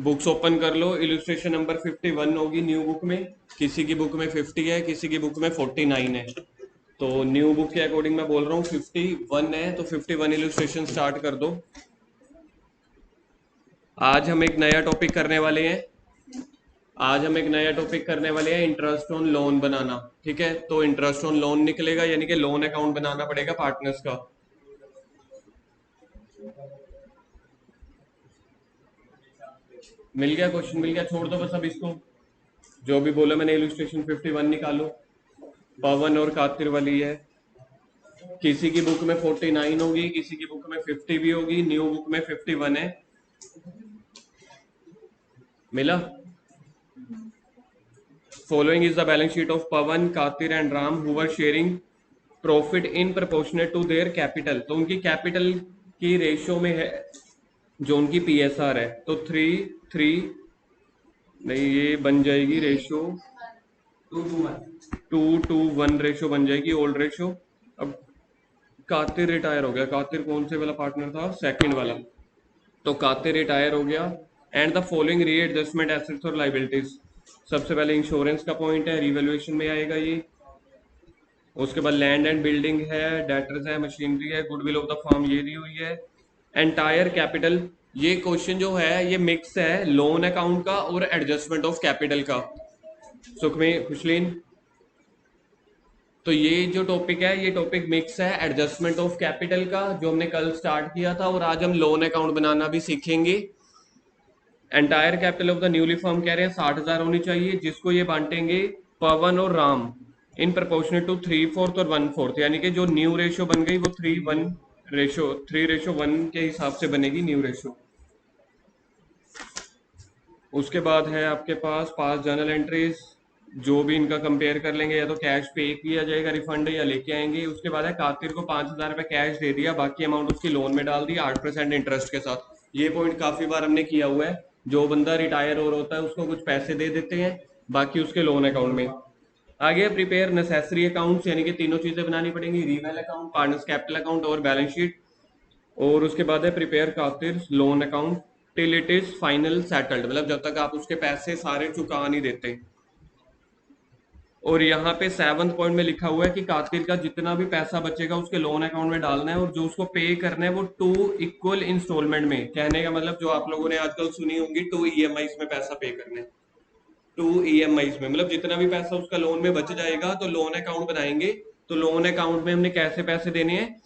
Books open कर लो, illustration number 51 होगी new book में। किसी की बुक में 50 है, किसी की बुक में 49 है। तो न्यू बुक के अकॉर्डिंग मैं बोल रहा हूँ 51 है, तो 51 इलस्ट्रेशन स्टार्ट कर दो। आज हम एक नया टॉपिक करने वाले हैं। आज हम एक नया टॉपिक करने वाले हैं, इंटरेस्ट ऑन लोन बनाना। ठीक है, तो इंटरेस्ट ऑन लोन निकलेगा, यानी कि लोन अकाउंट बनाना पड़ेगा पार्टनर्स का। मिल गया क्वेश्चन, मिल गया, छोड़ दो बस अब इसको। जो भी बोला मैंने, इलस्ट्रेशन 51 निकालो। पवन और कातिर वाली है। किसी की बुक में 49 होगी, किसी की बुक में 50 भी होगी, न्यू बुक में 51 है। मिला। Following is the balance sheet of Pawan, Katir and Ram who were sharing profit in proportionate to their capital. तो उनकी कैपिटल की रेशियो में है जो उनकी पीएसआर है, तो 3-3 नहीं, ये बन जाएगी रेशियो 2:1 रेशियो बन जाएगी, ओल्ड रेशियो। अब कातिर रिटायर हो गया। कातिर कौन से वाला पार्टनर था? सेकंड वाला। तो कातिर रिटायर हो गया। And the following readjustment assets और लाइबिलिटीज। सबसे पहले इंश्योरेंस का पॉइंट है, रिवैल्यूएशन में आएगा ये। उसके बाद लैंड एंड बिल्डिंग है, डेटर्स है, मशीनरी है, गुडविल ऑफ द फर्म ये दी हुई है। Entire capital. ये क्वेश्चन जो है ये मिक्स है लोन अकाउंट का और एडजस्टमेंट ऑफ कैपिटल का। सुखमें खुशलीन। तो ये जो टॉपिक है, ये टॉपिक मिक्स है एडजस्टमेंट ऑफ कैपिटल का, जो हमने कल स्टार्ट किया था, और आज हम लोन अकाउंट बनाना भी सीखेंगे। Entire capital of the newly firm कह रहे हैं 60,000 होनी चाहिए, जिसको ये बांटेंगे पवन और राम इन प्रपोर्शनेट टू 3/4 और 1/4, यानी कि जो न्यू रेशियो बन गई वो 3:1 के हिसाब से बनेगी न्यू रेशियो। उसके बाद है आपके पास पास जर्नल एंट्रीज, जो भी इनका कंपेयर कर लेंगे, या तो कैश पे किया जाएगा रिफंड या लेके आएंगे। उसके बाद है कातिर को 5,000 रुपये कैश दे दिया, बाकी अमाउंट उसकी लोन में डाल दी 8% इंटरेस्ट के साथ। ये पॉइंट काफी बार हमने किया हुआ है। जो बंदा रिटायर और होता है उसको कुछ पैसे दे देते हैं, बाकी उसके लोन अकाउंट में। आगे प्रिपेयर नेसेसरी अकाउंट्स, यानी कि तीनों चीजें बनानी पड़ेंगी, reveal account, partners capital account और बैलेंस शीट। और उसके बाद है प्रिपेयर खातिर loan account till it is final settled, मतलब जब तक आप उसके पैसे सारे चुका नहीं देते। और यहाँ पे 7th पॉइंट में लिखा हुआ है कि कातिर का जितना भी पैसा बचेगा उसके लोन अकाउंट में डालना है, और जो उसको पे करना है वो 2 इक्वल इंस्टॉलमेंट में। कहने का मतलब जो आप लोगों ने आजकल सुनी होंगी 2 ईएमआई में पैसा पे करने। 2 ईएमआई में मतलब जितना भी पैसा उसका लोन में बच जाएगा तो लोन अकाउंट बनाएंगे। तो लोन अकाउंट में हमने कैसे पैसे देने हैं?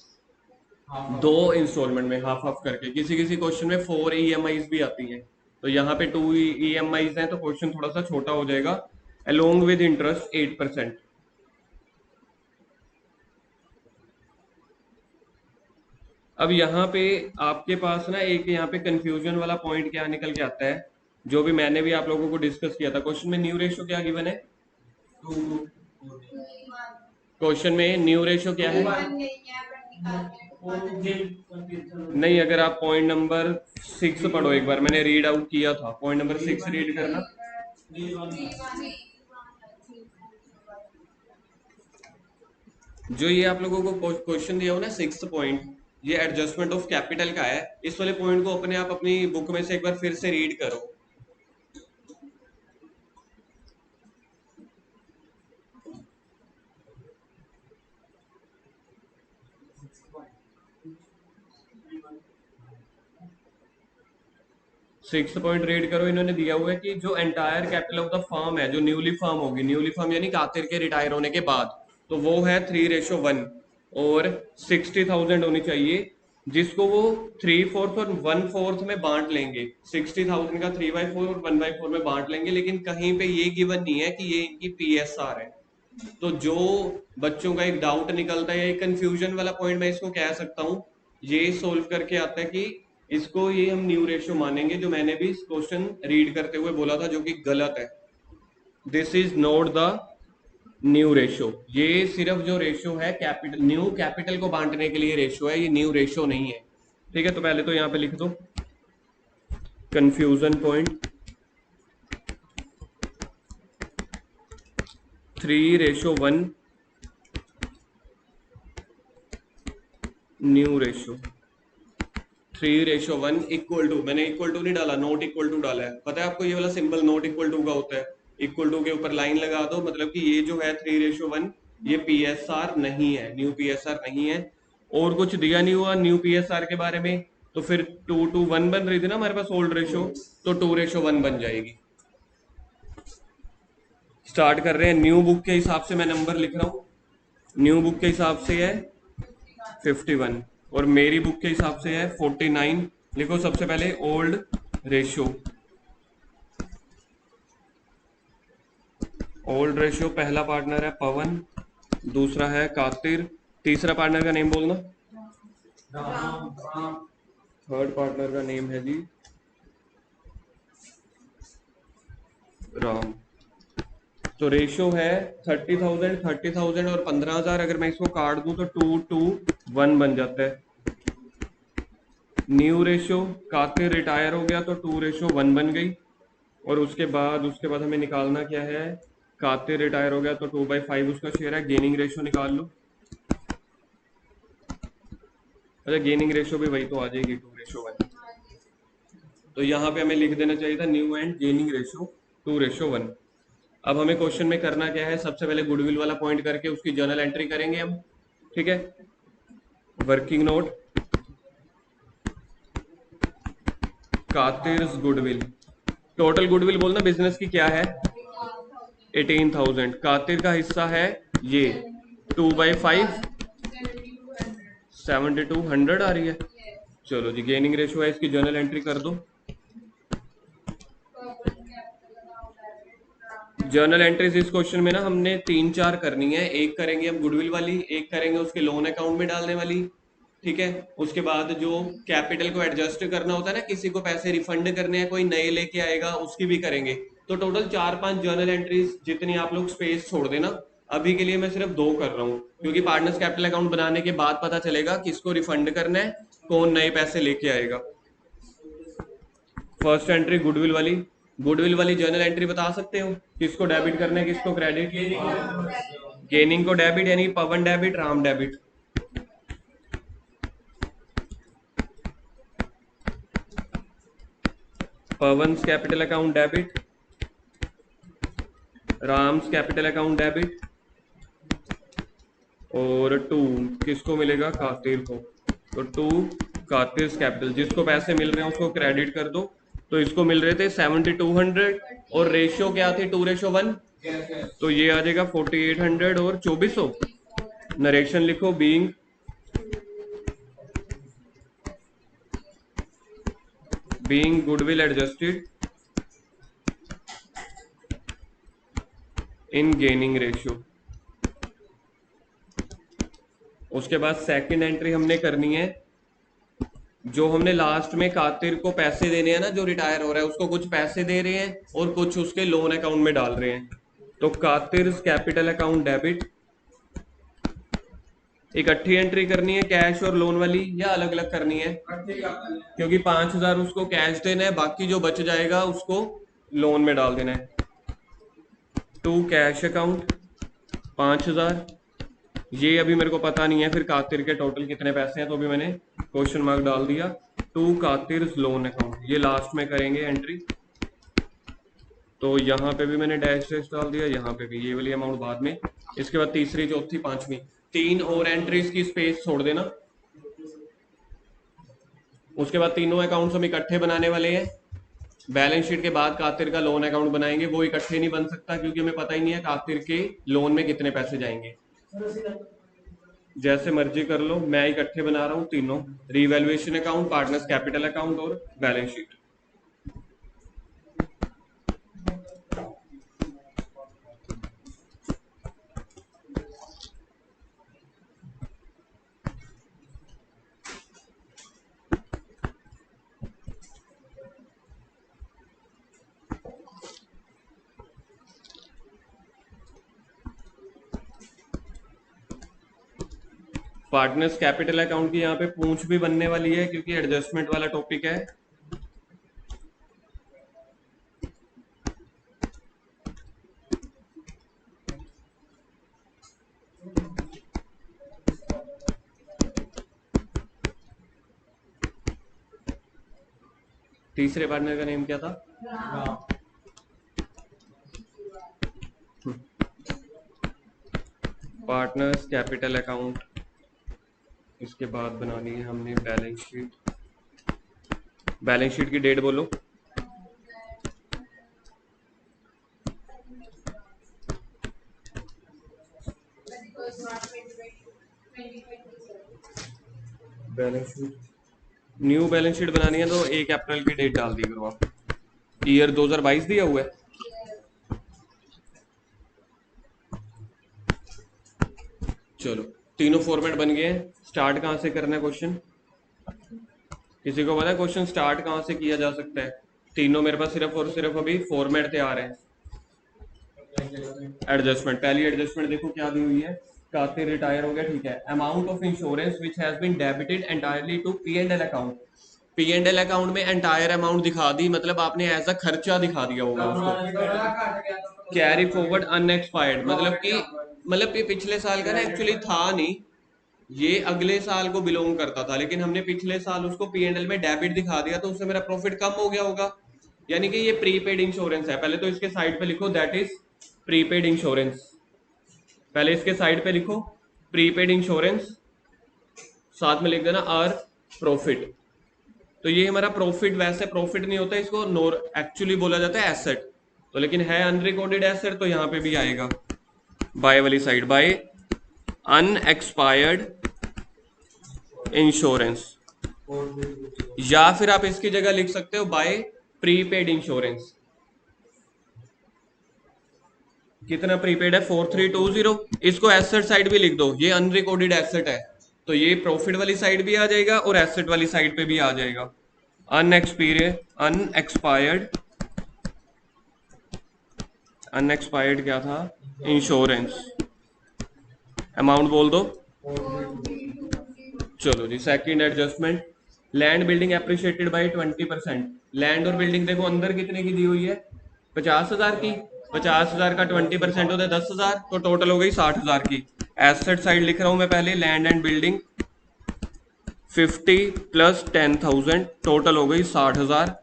2 इंस्टॉलमेंट में, हाफ हाफ करके। किसी किसी क्वेश्चन में 4 ईएमआई भी आती हैं, तो यहाँ पे 2 ईएमआई हैं, तो क्वेश्चन थोड़ा सा छोटा हो जाएगा। Along with interest 8%। अब यहाँ पे आपके पास ना एक यहाँ पे कंफ्यूजन वाला पॉइंट क्या निकल के आता है, जो भी मैंने भी आप लोगों को डिस्कस किया था। क्वेश्चन में न्यू रेशियो क्या गिवन है? क्वेश्चन में न्यू रेशियो क्या है? नहीं, अगर आप पॉइंट नंबर 6 पढ़ो एक बार, मैंने रीड आउट किया था, पॉइंट नंबर 6 रीड करना। जो ये आप लोगों को क्वेश्चन दिया हो ना 6th पॉइंट, ये एडजस्टमेंट ऑफ कैपिटल का है। इस वाले पॉइंट को अपने आप अपनी बुक में से एक बार फिर से रीड करो। 6th पॉइंट रीड करो। इन्होंने दिया हुआ है कि जो entire capital of the firm है, जो न्यूली फर्म होगी, न्यूली फर्म यानी कातिर के रिटायर होने के बाद, तो वो है 3:1 और 60,000 होनी चाहिए, जिसको वो 3/4 और 1/4 में बांट लेंगे। 60,000 का 3/4 और 1/4 में बांट लेंगे, लेकिन कहीं पे ये गिवन नहीं है कि ये इनकी पीएसआर है। तो जो बच्चों का एक डाउट निकलता है, एक कंफ्यूजन वाला पॉइंट मैं इसको कह सकता हूँ, ये सोल्व करके आता है कि इसको ये हम न्यू रेशियो मानेंगे, जो मैंने भी क्वेश्चन रीड करते हुए बोला था, जो कि गलत है। This is not the new ratio. ये सिर्फ जो रेशियो है कैपिटल, न्यू कैपिटल को बांटने के लिए रेशियो है, ये न्यू रेशियो नहीं है। ठीक है, तो पहले तो यहाँ पे लिख दो confusion point 3:1 new ratio. 3:1 equal to, मैंने इक्वल टू नहीं डाला, नॉट इक्वल टू डाला है। पता है आपको ये वाला सिंबल नॉट इक्वल टू का होता है, इक्वल टू के ऊपर लाइन लगा दो, मतलब कि ये जो है 3:1 ये पीएसआर नहीं है, न्यू पीएसआर नहीं है। और कुछ दिया नहीं हुआ न्यू पीएसआर के बारे में, तो फिर 2:1 बन रही थी ना हमारे पास ओल्ड रेशो, तो 2:1 बन जाएगी। स्टार्ट कर रहे हैं। न्यू बुक के हिसाब से मैं नंबर लिख रहा हूँ, न्यू बुक के हिसाब से है 51 और मेरी बुक के हिसाब से है 49। लिखो सबसे पहले ओल्ड रेशियो। ओल्ड रेशियो पहला पार्टनर है पवन, दूसरा है कातिर, तीसरा पार्टनर का नेम बोलना। थर्ड पार्टनर का नेम है जी राम। तो रेशियो है 30,000, 30,000 और 15,000। अगर मैं इसको काट दूं तो 2:1 बन जाता है। न्यू रेशियो, कातिर रिटायर हो गया तो 2:1 बन गई। और उसके बाद हमें निकालना क्या है, कातिर रिटायर हो गया तो 2/5 उसका शेयर है। गेनिंग रेशियो निकाल लो। अच्छा गेनिंग रेशियो भी वही तो आ जाएगी 2:1। तो यहाँ पे हमें लिख देना चाहिए था न्यू एंड गेनिंग रेशियो 2:1। अब हमें क्वेश्चन में करना क्या है, सबसे पहले गुडविल वाला पॉइंट करके उसकी जर्नल एंट्री करेंगे हम, ठीक है। Working note Katir's goodwill, total goodwill बोलना बिजनेस की क्या है 18,000। कातिर का हिस्सा है ये 2/5 7,200 आ रही है। चलो जी गेनिंग रेशियो है, इसकी जर्नल एंट्री कर दो। जर्नल एंट्रीज इस क्वेश्चन में ना हमने 3-4 करनी है। एक करेंगे हम गुडविल वाली, एक करेंगे उसके लोन अकाउंट में डालने वाली, ठीक है। उसके बाद जो कैपिटल को एडजस्ट करना होता है ना, किसी को पैसे रिफंड करने हैं, कोई नए लेके आएगा, उसकी भी करेंगे। तो टोटल 4-5 जर्नल एंट्रीज जितनी आप लोग स्पेस छोड़ देना। अभी के लिए मैं सिर्फ 2 कर रहा हूँ, क्योंकि पार्टनर्स कैपिटल अकाउंट बनाने के बाद पता चलेगा किसको रिफंड करना है, कौन नए पैसे लेके आएगा। फर्स्ट एंट्री गुडविल वाली, गुडविल वाली जर्नल एंट्री बता सकते हो किसको डेबिट करना है किसको क्रेडिट। गेनिंग को डेबिट यानी Pawan debit Ram debit. Pawan's capital account debit, Ram's capital account debit, और 2 किसको मिलेगा कातिर को, तो 2 कातिर कैपिटल, जिसको पैसे मिल रहे हैं उसको क्रेडिट कर दो। तो इसको मिल रहे थे 7,200 और रेशियो क्या थी 2:1, तो ये आ जाएगा 4,800 और 2,400। नरेशन लिखो being goodwill adjusted in gaining ratio. उसके बाद सेकंड एंट्री हमने करनी है, जो हमने लास्ट में कातिर को पैसे देने हैं ना, जो रिटायर हो रहा है उसको कुछ पैसे दे रहे हैं और कुछ उसके लोन अकाउंट में डाल रहे हैं। तो कातिर कैपिटल अकाउंट डेबिट, इकट्ठी एंट्री करनी है कैश और लोन वाली या अलग अलग करनी है, क्योंकि 5,000 उसको कैश देना है, बाकी जो बच जाएगा उसको लोन में डाल देना है। 2 कैश अकाउंट 5,000, ये अभी मेरे को पता नहीं है फिर कातिर के टोटल कितने पैसे हैं, तो अभी मैंने क्वेश्चन मार्क डाल दिया। 2 कातिर लोन अकाउंट, ये लास्ट में करेंगे एंट्री। तो यहाँ पे भी मैंने डैश डैश डाल दिया, यहाँ पे भी, ये वाली अमाउंट बाद में। इसके बाद तीसरी चौथी पांचवी 3 और एंट्रीज की स्पेस छोड़ देना। उसके बाद तीनों अकाउंट्स हम इकट्ठे बनाने वाले हैं। बैलेंस शीट के बाद कातिर का लोन अकाउंट बनाएंगे, वो इकट्ठे नहीं बन सकता क्योंकि हमें पता ही नहीं है कातिर के लोन में कितने पैसे जाएंगे। जैसे मर्जी कर लो, मैं इकट्ठे बना रहा हूँ तीनों, revaluation account, partners capital account और balance sheet. Partners capital account की यहाँ पे पूंछ भी बनने वाली है क्योंकि एडजस्टमेंट वाला टॉपिक है। तीसरे पार्टनर का नेम क्या था? Partners capital account. इसके बाद बनानी है हमने बैलेंस शीट। बैलेंस शीट की डेट बोलो। Balance sheet, new balance sheet बनानी है तो 1 अप्रैल की डेट डाल दी करो आप। ईयर 2022 दिया हुआ है। चलो तीनों फॉर्मेट बन गए हैं। स्टार्ट कहाँ से करना है क्वेश्चन? किसी को पता है क्वेश्चन स्टार्ट कहाँ से किया जा सकता है? तीनों मेरे पास सिर्फ और सिर्फ अभी फॉर्मेट तैयार है। एडजस्टमेंट, पहली एडजस्टमेंट देखो क्या दी हुई है। खाते रिटायर हो गया, ठीक है। Amount of insurance which has been debited entirely to P and L account. P and L account में एंटायर अमाउंट दिखा दी, मतलब आपने एज अ खर्चा दिखा दिया होगा उसको। कैरी फॉरवर्ड अनएक्सपायर्ड, मतलब कि पिछले साल का ना एक्चुअली था नहीं, ये अगले साल को बिलोंग करता था, लेकिन हमने पिछले साल उसको पी एंड एल में डेबिट दिखा दिया तो उससे मेरा प्रॉफिट कम हो गया होगा। यानी कि ये प्रीपेड इंश्योरेंस है। पहले तो इसके साइड पे लिखो दैट इज प्रीपेड इंश्योरेंस। पहले इसके साइड पे लिखो प्रीपेड इंश्योरेंस, साथ में लिख देना आर प्रॉफिट। तो ये हमारा प्रॉफिट, वैसे प्रॉफिट नहीं होता इसको, नोर एक्चुअली बोला जाता है एसेट। तो लेकिन है अनरिकॉर्डेड एसेट तो यहाँ पे भी आएगा बाय वाली साइड, बाय अनएक्सपायर्ड इंश्योरेंस। या फिर आप इसकी जगह लिख सकते हो बाय प्रीपेड इंश्योरेंस। कितना प्रीपेड है? 4320। इसको एसेट साइड भी लिख दो, ये अनरिकॉर्डेड एसेट है तो ये प्रॉफिट वाली साइड भी आ जाएगा और एसेट वाली साइड पे भी आ जाएगा। अनएक्सपायर्ड क्या था? इंश्योरेंस। अमाउंट बोल दो। चलो जी, second adjustment, land building appreciated by 20%। Land और बिल्डिंग देखो अंदर कितने की दी हुई है? 50,000 की। 50,000 का 20% होता है 10,000, तो टोटल हो गई 60,000 की। एसेट साइड लिख रहा हूं मैं पहले, land and building 50 plus 10,000, total हो गई 60,000।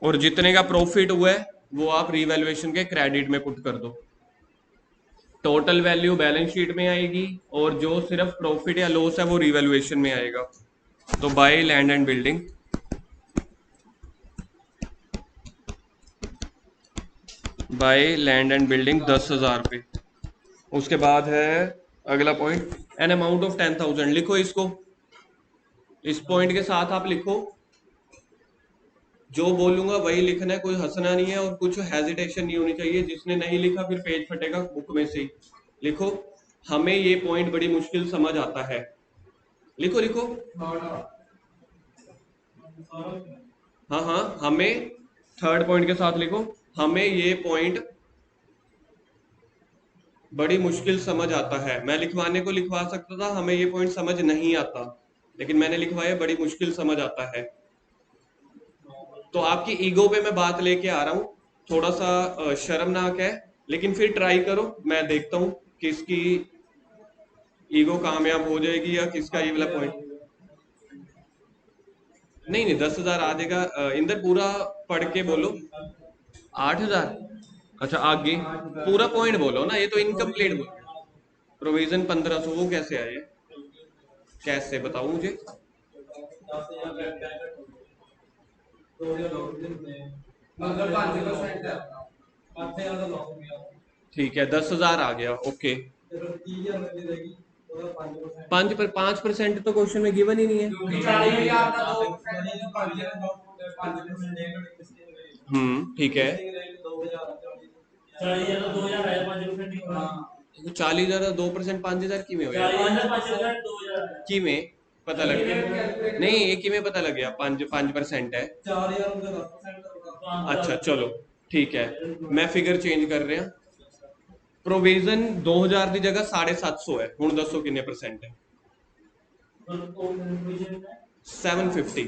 और जितने का प्रॉफिट हुआ है वो आप रीवैल्यूएशन के क्रेडिट में पुट कर दो। टोटल वैल्यू बैलेंस शीट में आएगी और जो सिर्फ प्रॉफिट या लॉस है वो रीवैल्यूएशन में आएगा। तो by land and building, by land and building 10,000 पे। उसके बाद है अगला पॉइंट, एन अमाउंट ऑफ 10,000। लिखो इसको, इस पॉइंट के साथ आप लिखो, जो बोलूंगा वही लिखना है, कोई हंसना नहीं है और कुछ हेजिटेशन नहीं होनी चाहिए। जिसने नहीं लिखा फिर पेज फटेगा बुक में से ही। लिखो, हमें ये पॉइंट बड़ी मुश्किल समझ आता है। लिखो लिखो, हाँ हाँ, हमें, थर्ड पॉइंट के साथ लिखो, हमें ये पॉइंट बड़ी मुश्किल समझ आता है। मैं लिखवाने को लिखवा सकता था हमें ये पॉइंट समझ नहीं आता, लेकिन मैंने लिखवाया बड़ी मुश्किल समझ आता है। तो आपकी ईगो पे मैं बात लेके आ रहा हूँ, थोड़ा सा शर्मनाक है, लेकिन फिर ट्राई करो, मैं देखता हूँ किसकी ईगो कामयाब हो जाएगी या किसका ये वाला पॉइंट। नहीं नहीं, 10,000 आ जाएगा। इंदर पूरा पढ़ के बोलो। 8,000? अच्छा आगे पूरा पॉइंट बोलो ना, ये तो इनकम्प्लीट बोलो। प्रोविजन 1,500, वो कैसे आए? कैसे बताओ मुझे। ठीक है, 10,000 आ गया, ओके। 5% तो क्वेश्चन में गिवन ही नहीं है। ठीक है। 40,000 2%, 5,000 किमें हो गया? किमें पता लग गया? नहीं, ये किमें पता लग गया? 5% है। अच्छा चलो ठीक है, मैं फिगर चेंज कर रहा। प्रोविजन 2,000 की जगह 750 है। हूँ दसो किन्ने परसेंट है? 750।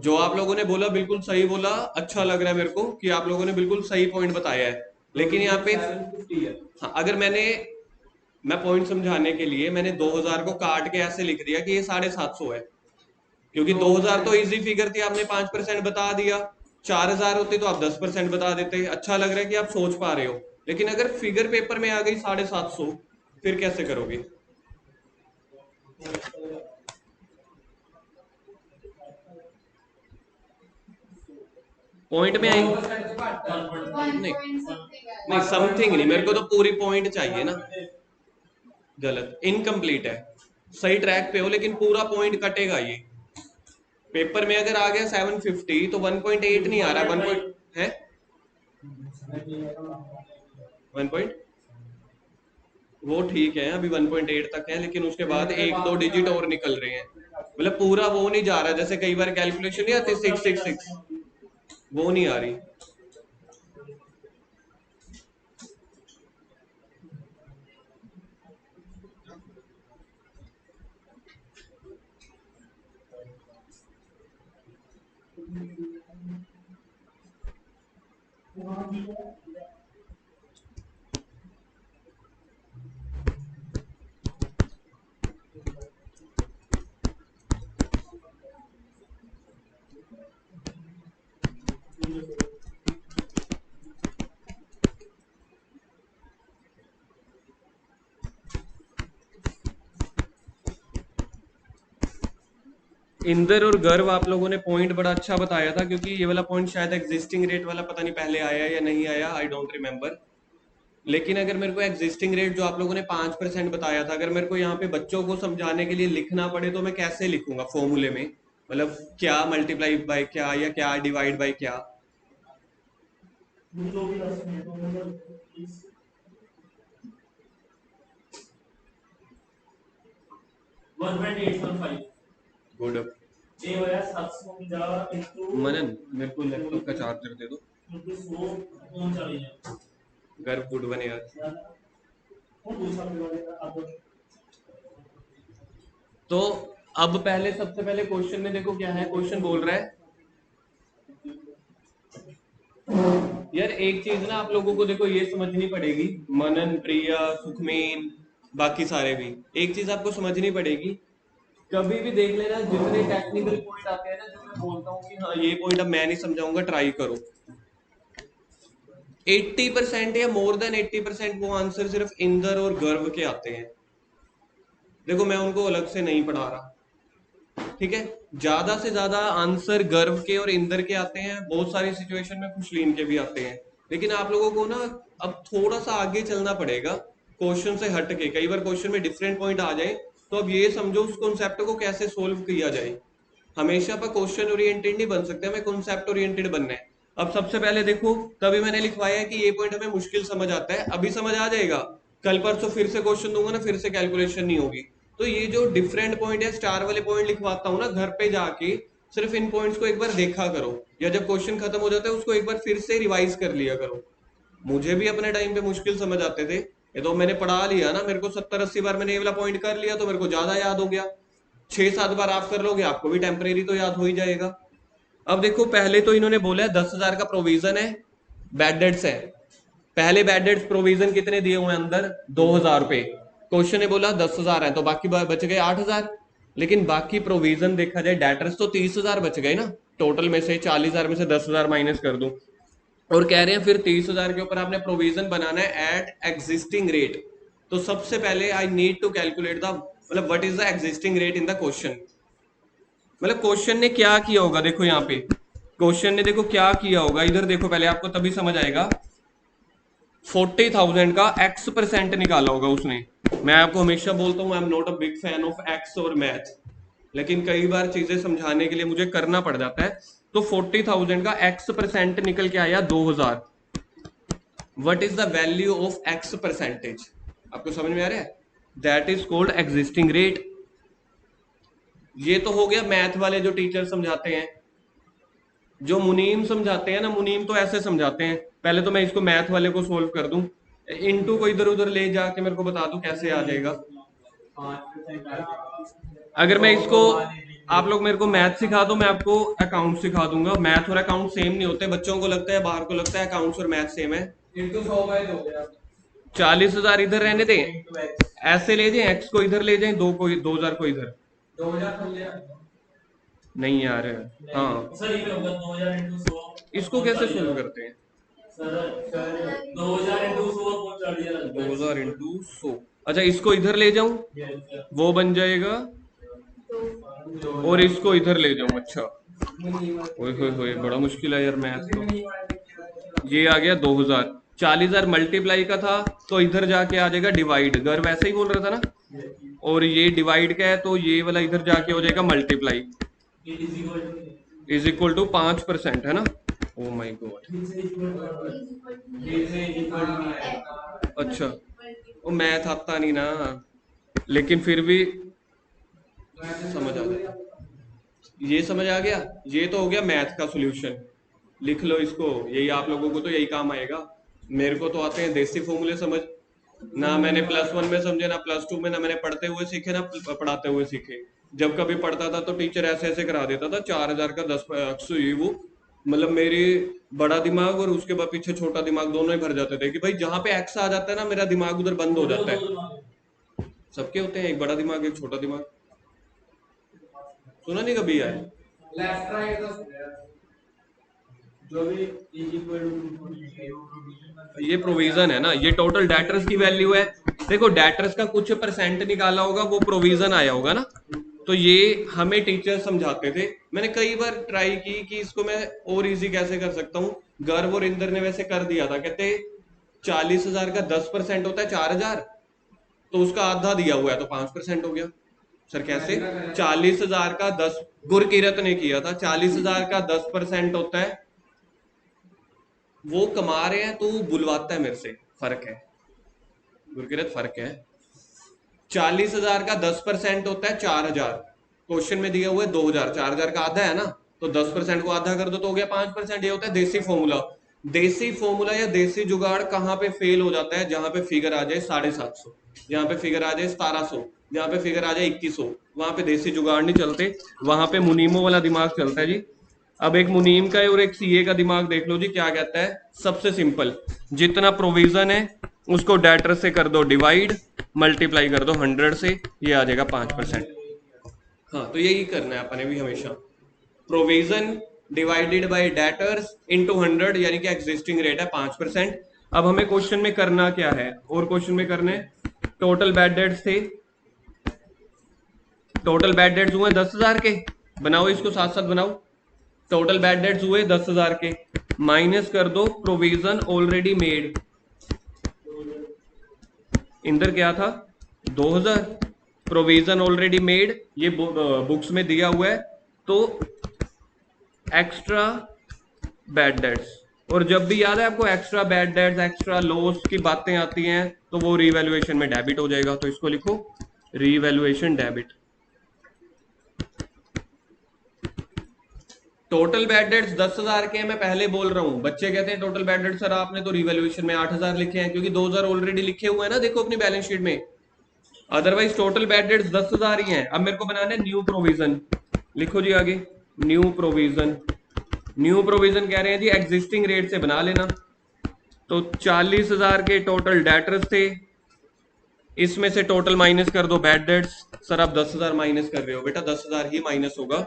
जो आप लोगों ने बोला बिल्कुल सही बोला, अच्छा लग रहा है मेरे को कि आप लोगों ने बिल्कुल सही पॉइंट बताया है। लेकिन यहाँ पे हाँ, अगर मैं पॉइंट समझाने के लिए मैंने 2,000 को काट के ऐसे लिख दिया कि ये 750 है, क्योंकि 2000 तो इजी फिगर थी, आपने 5% बता दिया। 4000 होते तो आप 10% बता देते। अच्छा लग रहा है कि आप सोच पा रहे हो, लेकिन अगर फिगर पेपर में आ गई 750, फिर कैसे करोगे? पॉइंट में आएंगे नहीं, नहीं समथिंग नहीं, मेरे को तो पूरी पॉइंट चाहिए ना। गलत, इनकम्प्लीट है। सही ट्रैक पे हो लेकिन पूरा पॉइंट कटेगा ये। पेपर में अगर आ गया 750 तो 1.8 नहीं आ रहा, 1 पॉइंट है 1 पॉइंट, वो ठीक है अभी 1.8 तक है, लेकिन उसके बाद एक दो डिजिट और निकल रहे हैं। मतलब पूरा वो नहीं जा रहा, जैसे कई बार कैलकुलेशन नहीं आती 666, वो नहीं आ रही। इंदर और गर्व आप लोगों ने पॉइंट बड़ा अच्छा बताया था, क्योंकि ये वाला पॉइंट शायद एग्जिस्टिंग रेट वाला पता नहीं पहले आया या नहीं आया, आई डोंट रिमेम्बर। लेकिन अगर मेरे को एग्जिस्टिंग रेट जो आप लोगों ने 5% बताया था, अगर मेरे को यहाँ पे बच्चों को समझाने के लिए लिखना पड़े तो मैं कैसे लिखूंगा फॉर्मूले में? मतलब क्या मल्टीप्लाई बाय क्या, या क्या डिवाइड बाय क्या? गुड। मनन, मेरे को लैपटॉप का चार्जर दे दो। घर गुड बने यार। तो अब पहले, सबसे पहले क्वेश्चन में देखो क्या है। क्वेश्चन बोल रहा है यार, एक चीज ना आप लोगों को देखो ये समझनी पड़ेगी, मनन, प्रिया, सुखमीन, बाकी सारे भी, एक चीज आपको समझनी पड़ेगी। कभी भी देख लेना, जितने टेक्निकल पॉइंट आते हैं ना, जब मैं बोलता हूँ कि हाँ ये पॉइंट अब मैं नहीं समझाऊंगा, ट्राई करो, 80% या मोर देन 80% वो आंसर सिर्फ इंदर और गर्व के आते हैं। देखो मैं उनको अलग से नहीं पढ़ा रहा, ठीक है। ज्यादा से ज्यादा आंसर गर्व के और इंदर के आते हैं, बहुत सारी सिचुएशन में खुशलीन के भी आते हैं। लेकिन आप लोगों को ना अब थोड़ा सा आगे चलना पड़ेगा, क्वेश्चन से हट के। कई बार क्वेश्चन में डिफरेंट पॉइंट आ जाए, तो अब ये समझो उस कॉन्सेप्ट को कैसे सोल्व किया जाए। हमेशा पर क्वेश्चन ओरिएंटेड नहीं बन सकते, हमें कॉन्सेप्ट ओरिएंटेड बनना है। अब सबसे पहले देखो, तभी मैंने लिखवाया है कि ये पॉइंट हमें मुश्किल समझ आता है, अभी समझ आ जाएगा, कल परसों फिर से क्वेश्चन दूंगा ना, फिर से कैलकुलेशन नहीं होगी। तो ये जो डिफरेंट पॉइंट है, स्टार वाले पॉइंट लिखवाता हूँ ना, घर पे जाके सिर्फ इन पॉइंट्स को एक बार देखा करो, या जब क्वेश्चन खत्म हो जाता है उसको एक बार फिर से रिवाइज कर लिया करो। मुझे भी अपने टाइम पे मुश्किल समझ आते थे, ये तो मैंने पढ़ा लिया ना, मेरे को 70-80 बार मैंने ये वाला पॉइंट कर लिया तो मेरे को ज्यादा याद हो गया। 6-7 बार आप कर लोगे, आपको भी टेम्परेरी तो याद हो ही जाएगा। अब देखो, पहले तो इन्होंने बोला है 10,000 का प्रोविजन है, बैड डेट्स है। पहले बैड डेट्स प्रोविजन कितने दिए हुए हैं अंदर? 2,000 रुपए। क्वेश्चन ने बोला 10,000 है, तो बाकी बच गए 8,000। लेकिन बाकी प्रोविजन देखा जाए, डेटर्स तो 30,000 बच गए ना। टोटल में से 40,000 में से 10,000 माइनस कर दूं, और कह रहे हैं फिर 30,000 के ऊपर आपने प्रोविजन बनाना है एट एग्जिस्टिंग रेट। तो सबसे पहले I need to calculate the, मतलब what is the existing rate in the question. मतलब क्वेश्चन ने क्या किया होगा, देखो यहाँ पे क्वेश्चन ने देखो क्या किया होगा, इधर देखो पहले, आपको तभी समझ आएगा। 40,000 का x% निकाला होगा उसने। मैं आपको हमेशा बोलता हूँ, I am not a big fan of x और मैथ, लेकिन कई बार चीजें समझाने के लिए मुझे करना पड़ जाता है। तो 40,000 का x% निकल के आया 2,000। What is the value of x%? आपको समझ में आ रहा है? That is called existing rate. ये तो हो गया मैथ वाले जो टीचर समझाते हैं। जो मुनीम समझाते हैं ना, मुनीम तो ऐसे समझाते हैं, पहले तो मैं इसको मैथ वाले को सोल्व कर दूं, इनटू को इधर उधर ले जाके मेरे को बता दो कैसे आ जाएगा। अगर मैं इसको, आप लोग मेरे को मैथ सिखा दो, मैं आपको अकाउंट सिखा दूंगा। मैथ और अकाउंट सेम नहीं होते, बच्चों को लगता है, बाहर को लगता है अकाउंट्स और मैथ सेम है। इंटू 40,000 इधर रहने दें, ऐसे ले जाएं, एक्स को इधर ले जाएं, 2,000 को इधर, 2,000 नहीं यार। हाँ, सर ये होगा 2000 इंटू 100 इसको अपॉन कैसे 40,000। सोल्व करते हैं? सर 2000 इंटू 100 अपॉन 40,000 दो होगा x हजार इक्वल इंटू सौ अच्छा, इसको इधर ले जाऊं, टू वो बन जाएगा, और इसको इधर ले जाऊं। अच्छा, ओए होए होए, बड़ा मुश्किल है यार मैथ तो। ये आ गया 2000, 40,000 मल्टीप्लाई का था, तो इधर जाके आ जाएगा डिवाइड, घर वैसे ही बोल रहा था ना। और ये डिवाइड का है, तो ये वाला इधर जाके हो जाएगा multiply, it is equal is equal to 5%, है ना। Oh my god. अच्छा, वो मैथ आता नहीं ना, लेकिन फिर भी समझ आ गया। ये समझ आ गया। ये तो हो गया मैथ का सॉल्यूशन। लिख लो इसको, यही आप लोगों को तो यही काम आएगा। मेरे को तो आते हैं देसी फॉर्मूले समझ, ना मैंने +1 में समझे, ना +2 में, ना मैंने पढ़ते हुए सीखे, ना पढ़ाते हुए सीखे। जब कभी पढ़ता था तो टीचर ऐसे ऐसे करा देता था, 4,000 का 10 ये वो, मतलब मेरी बड़ा दिमाग और उसके बाद पीछे छोटा दिमाग दोनों ही भर जाते थे कि भाई जहां पे एक्स आ जाता है ना, मेरा दिमाग उधर बंद हो जाता है। सबके होते हैं, एक बड़ा दिमाग एक छोटा दिमाग। सुना नहीं कभी यार? लेफ्ट राइट का जो भी इज इक्वल टू ये प्रोविजन है ना, ये टोटल डेटर्स की वैल्यू है। देखो डेटर्स का कुछ परसेंट निकाला होगा, वो प्रोविजन आया होगा ना। तो ये हमें टीचर समझाते थे। मैंने कई बार ट्राई की कि इसको मैं और इजी कैसे कर सकता हूँ। गर्व और इंदर ने वैसे कर दिया था, कहते 40,000 का 10% होता है 4,000, तो उसका आधा दिया हुआ है तो 5% हो गया। सर कैसे? 40,000 का 10, गुरकीरत ने किया था, 40,000 का 10% होता है, वो कमा रहे हैं तो वो बुलवाता है मेरे से, फर्क है गुरकीरत, फर्क है। 40,000 का 10% होता है 4,000, क्वेश्चन में दिया हुआ है 2,000, 4,000 का आधा है ना, तो 10% को आधा कर दो तो हो गया 5%। ये होता है देसी फॉर्मूला। देसी फॉर्मूला या देसी जुगाड़ कहाँ पे फेल हो जाता है? जहां पे फिगर आ जाए 750, जहां पे फिगर आ जाए 1700, जहां पे फिगर आ जाए 2100, वहां पे देसी जुगाड़ नहीं चलते, वहां पे मुनीमो वाला दिमाग चलता है जी। अब एक मुनीम का और एक सीए का दिमाग देख लो जी, क्या कहता है? सबसे सिंपल, जितना प्रोविजन है उसको डेटर से कर दो डिवाइड, मल्टीप्लाई कर दो 100 से, ये आ जाएगा 5%। हाँ, तो यही करना है अपने भी हमेशा, provision divided by debtors into 100, यानी कि एग्जिस्टिंग रेट है 5%। अब हमें क्वेश्चन में करना क्या है, और क्वेश्चन में करने, टोटल बैड डेट्स थे, टोटल बैड डेट्स हुए 10,000 के, बनाओ इसको साथ साथ बनाओ। टोटल बैड डेट्स हुए 10,000 के, माइनस कर दो प्रोविजन ऑलरेडी मेड, इंदर क्या था 2,000, प्रोविजन ऑलरेडी मेड, ये बुक्स में दिया हुआ है, तो एक्स्ट्रा बैड डेट्स। और जब भी याद है आपको extra bad debts, extra loss की बातें आती हैं, तो वो रीवैल्यूएशन में डेबिट हो जाएगा, तो इसको लिखो revaluation debit. Total bad debts 10,000 के हैं, मैं पहले बोल रहा हूं। बच्चे कहते हैं टोटल बैड डेट्स सर आपने तो रिवैल्यूएशन में 8,000 लिखे हैं, क्योंकि 2,000 ऑलरेडी लिखे हुए हैं ना, देखो अपनी बैलेंस शीट में। अदरवाइज टोटल बैड डेट्स 10,000 ही हैं। अब मेरे को बनाना है न्यू प्रोविजन, लिखो जी आगे न्यू प्रोविजन। न्यू प्रोविजन कह रहे हैं जी एग्जिस्टिंग रेट से बना लेना। तो 40,000 के टोटल डेटर्स थे, इसमें से टोटल माइनस कर दो बैड डेट्स। सर आप 10,000 माइनस कर रहे हो, बेटा 10,000 ही माइनस होगा।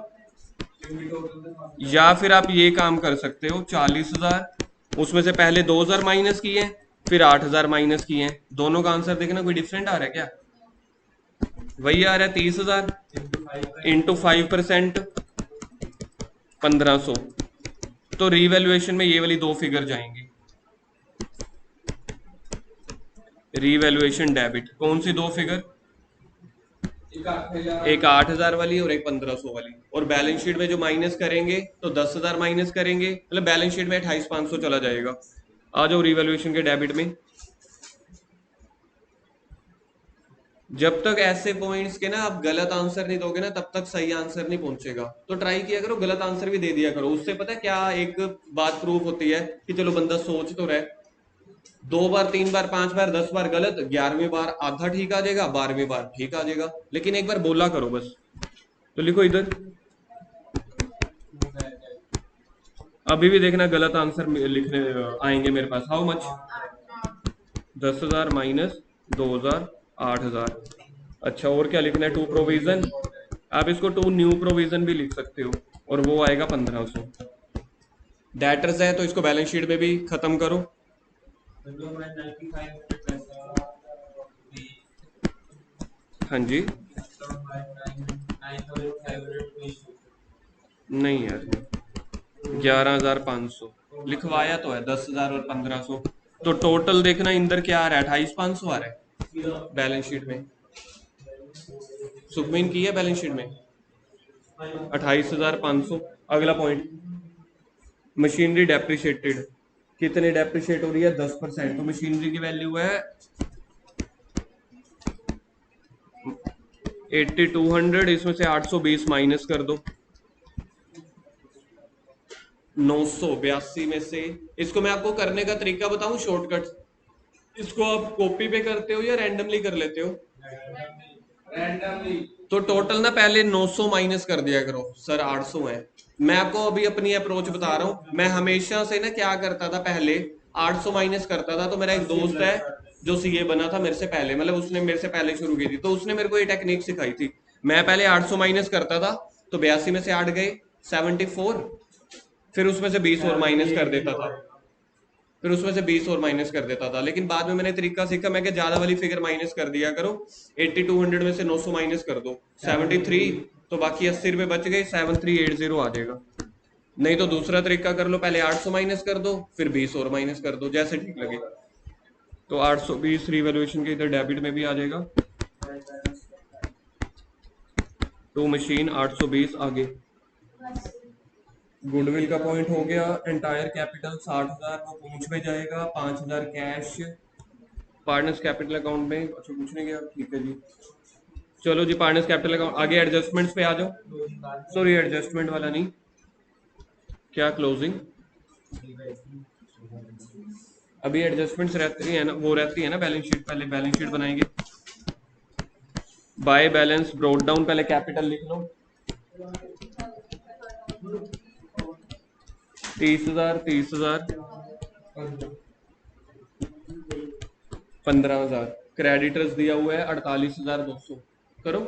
या फिर आप ये काम कर सकते हो, 40,000 उसमें से पहले 2,000 माइनस किए, फिर 8,000 माइनस किए, दोनों का आंसर देखना कोई डिफरेंट आ रहा है क्या? वही आ रहा है 30,000 इंटू 5%, 1,500। तो रीवैल्यूएशन में ये वाली दो फिगर जाएंगी, रीवैल्यूएशन डेबिट। कौन सी दो फिगर? एक 8,000 वाली और एक 1,500 वाली। और बैलेंस शीट में जो माइनस करेंगे तो 10,000 माइनस करेंगे, मतलब बैलेंस शीट में 28,500 चला जाएगा। आ जाओ रीवैल्यूएशन के डेबिट में। जब तक ऐसे पॉइंट्स के ना आप गलत आंसर नहीं दोगे ना, तब तक सही आंसर नहीं पहुंचेगा। तो ट्राई किया करो, गलत आंसर भी दे दिया करो, उससे पता है क्या एक बात प्रूफ होती है कि चलो बंदा सोच तो रहे। 2 बार 3 बार 5 बार 10 बार गलत, 11वीं बार आधा ठीक आ जाएगा, 12वीं बार ठीक आ जाएगा, लेकिन एक बार बोला करो बस। तो लिखो इधर, अभी भी देखना गलत आंसर लिखने आएंगे मेरे पास। How much? 10,000 माइनस 2,000, 8,000। अच्छा, और क्या लिखना है? टू प्रोविजन आप इसको टू न्यू प्रोविजन भी लिख सकते हो और वो आएगा 1500। डेटर्स है तो इसको बैलेंस शीट में भी खत्म करो। हाँ जी, नहीं यार, 11,500 लिखवाया तो है, 10,000 और 1,500। तो टोटल देखना इंदर क्या आ रहा है, 28,500 आ रहा है बैलेंस शीट में। सुखमीन की है बैलेंस शीट में 28,500। अगला पॉइंट, मशीनरी डेप्रिशिएटेड, कितने डेप्रिशिएट हो रही है, 10%। तो मशीनरी की वैल्यू है 8200, इसमें से 820 माइनस कर दो, 982 में से। इसको मैं आपको करने का तरीका बताऊं, शॉर्टकट। इसको आप कॉपी पे करते हो या रैंडमली कर लेते हो? रैंडमली। तो टोटल ना पहले 900 माइनस कर दिया करो, सर 800 है। मैं आपको अभी अपनी अप्रोच बता रहा हूं, मैं हमेशा से ना क्या करता था, पहले 800 माइनस करता था। तो मेरा एक दोस्त है जो सीए बना था मेरे से पहले, मतलब उसने मेरे से पहले शुरू की थी, तो उसने मेरे को ये टेक्निक सिखाई थी। मैं पहले 800 माइनस करता था, तो 82 में से 8 गए 74, फिर उसमें से 20 और माइनस कर देता था, फिर उसमें से 20 और माइनस कर देता था। लेकिन बाद में मैंने तरीका सीखा, मैं ज्यादा वाली फिगर माइनस कर दिया करो। 8200 में से 900 माइनस कर दो, 73, तो बाकी 80 रुपए बच गए, 7380 आ जाएगा। नहीं तो दूसरा तरीका कर लो, पहले 800 माइनस कर दो, फिर 20 और माइनस कर दो, जैसे ठीक लगे। तो 820 रिवैल्यूएशन के इधर डेबिट में भी आ जाएगा। टू मशीन 820 आगे। गुडविल का पॉइंट हो गया। एंटायर कैपिटल 60,000 वो पूंछ में जाएगा, 5,000 कैश पार्टनर्स कैपिटल अकाउंट में। अच्छा कुछ नहीं गया, ठीक है जी। चलो जी, पार्टनर्स कैपिटल अकाउंट आगे एडजस्टमेंट्स पे आ जाओ। सॉरी, एडजस्टमेंट वाला नहीं, क्या क्लोजिंग, अभी एडजस्टमेंट्स रहती है ना, वो रहती है ना बैलेंस शीट, पहले बैलेंस शीट बनाएंगे। बाय बैलेंस ब्रोड डाउन, पहले कैपिटल लिख लो, 30,000 30,000 15,000। क्रेडिटर्स दिया हुआ है 48,200, करो,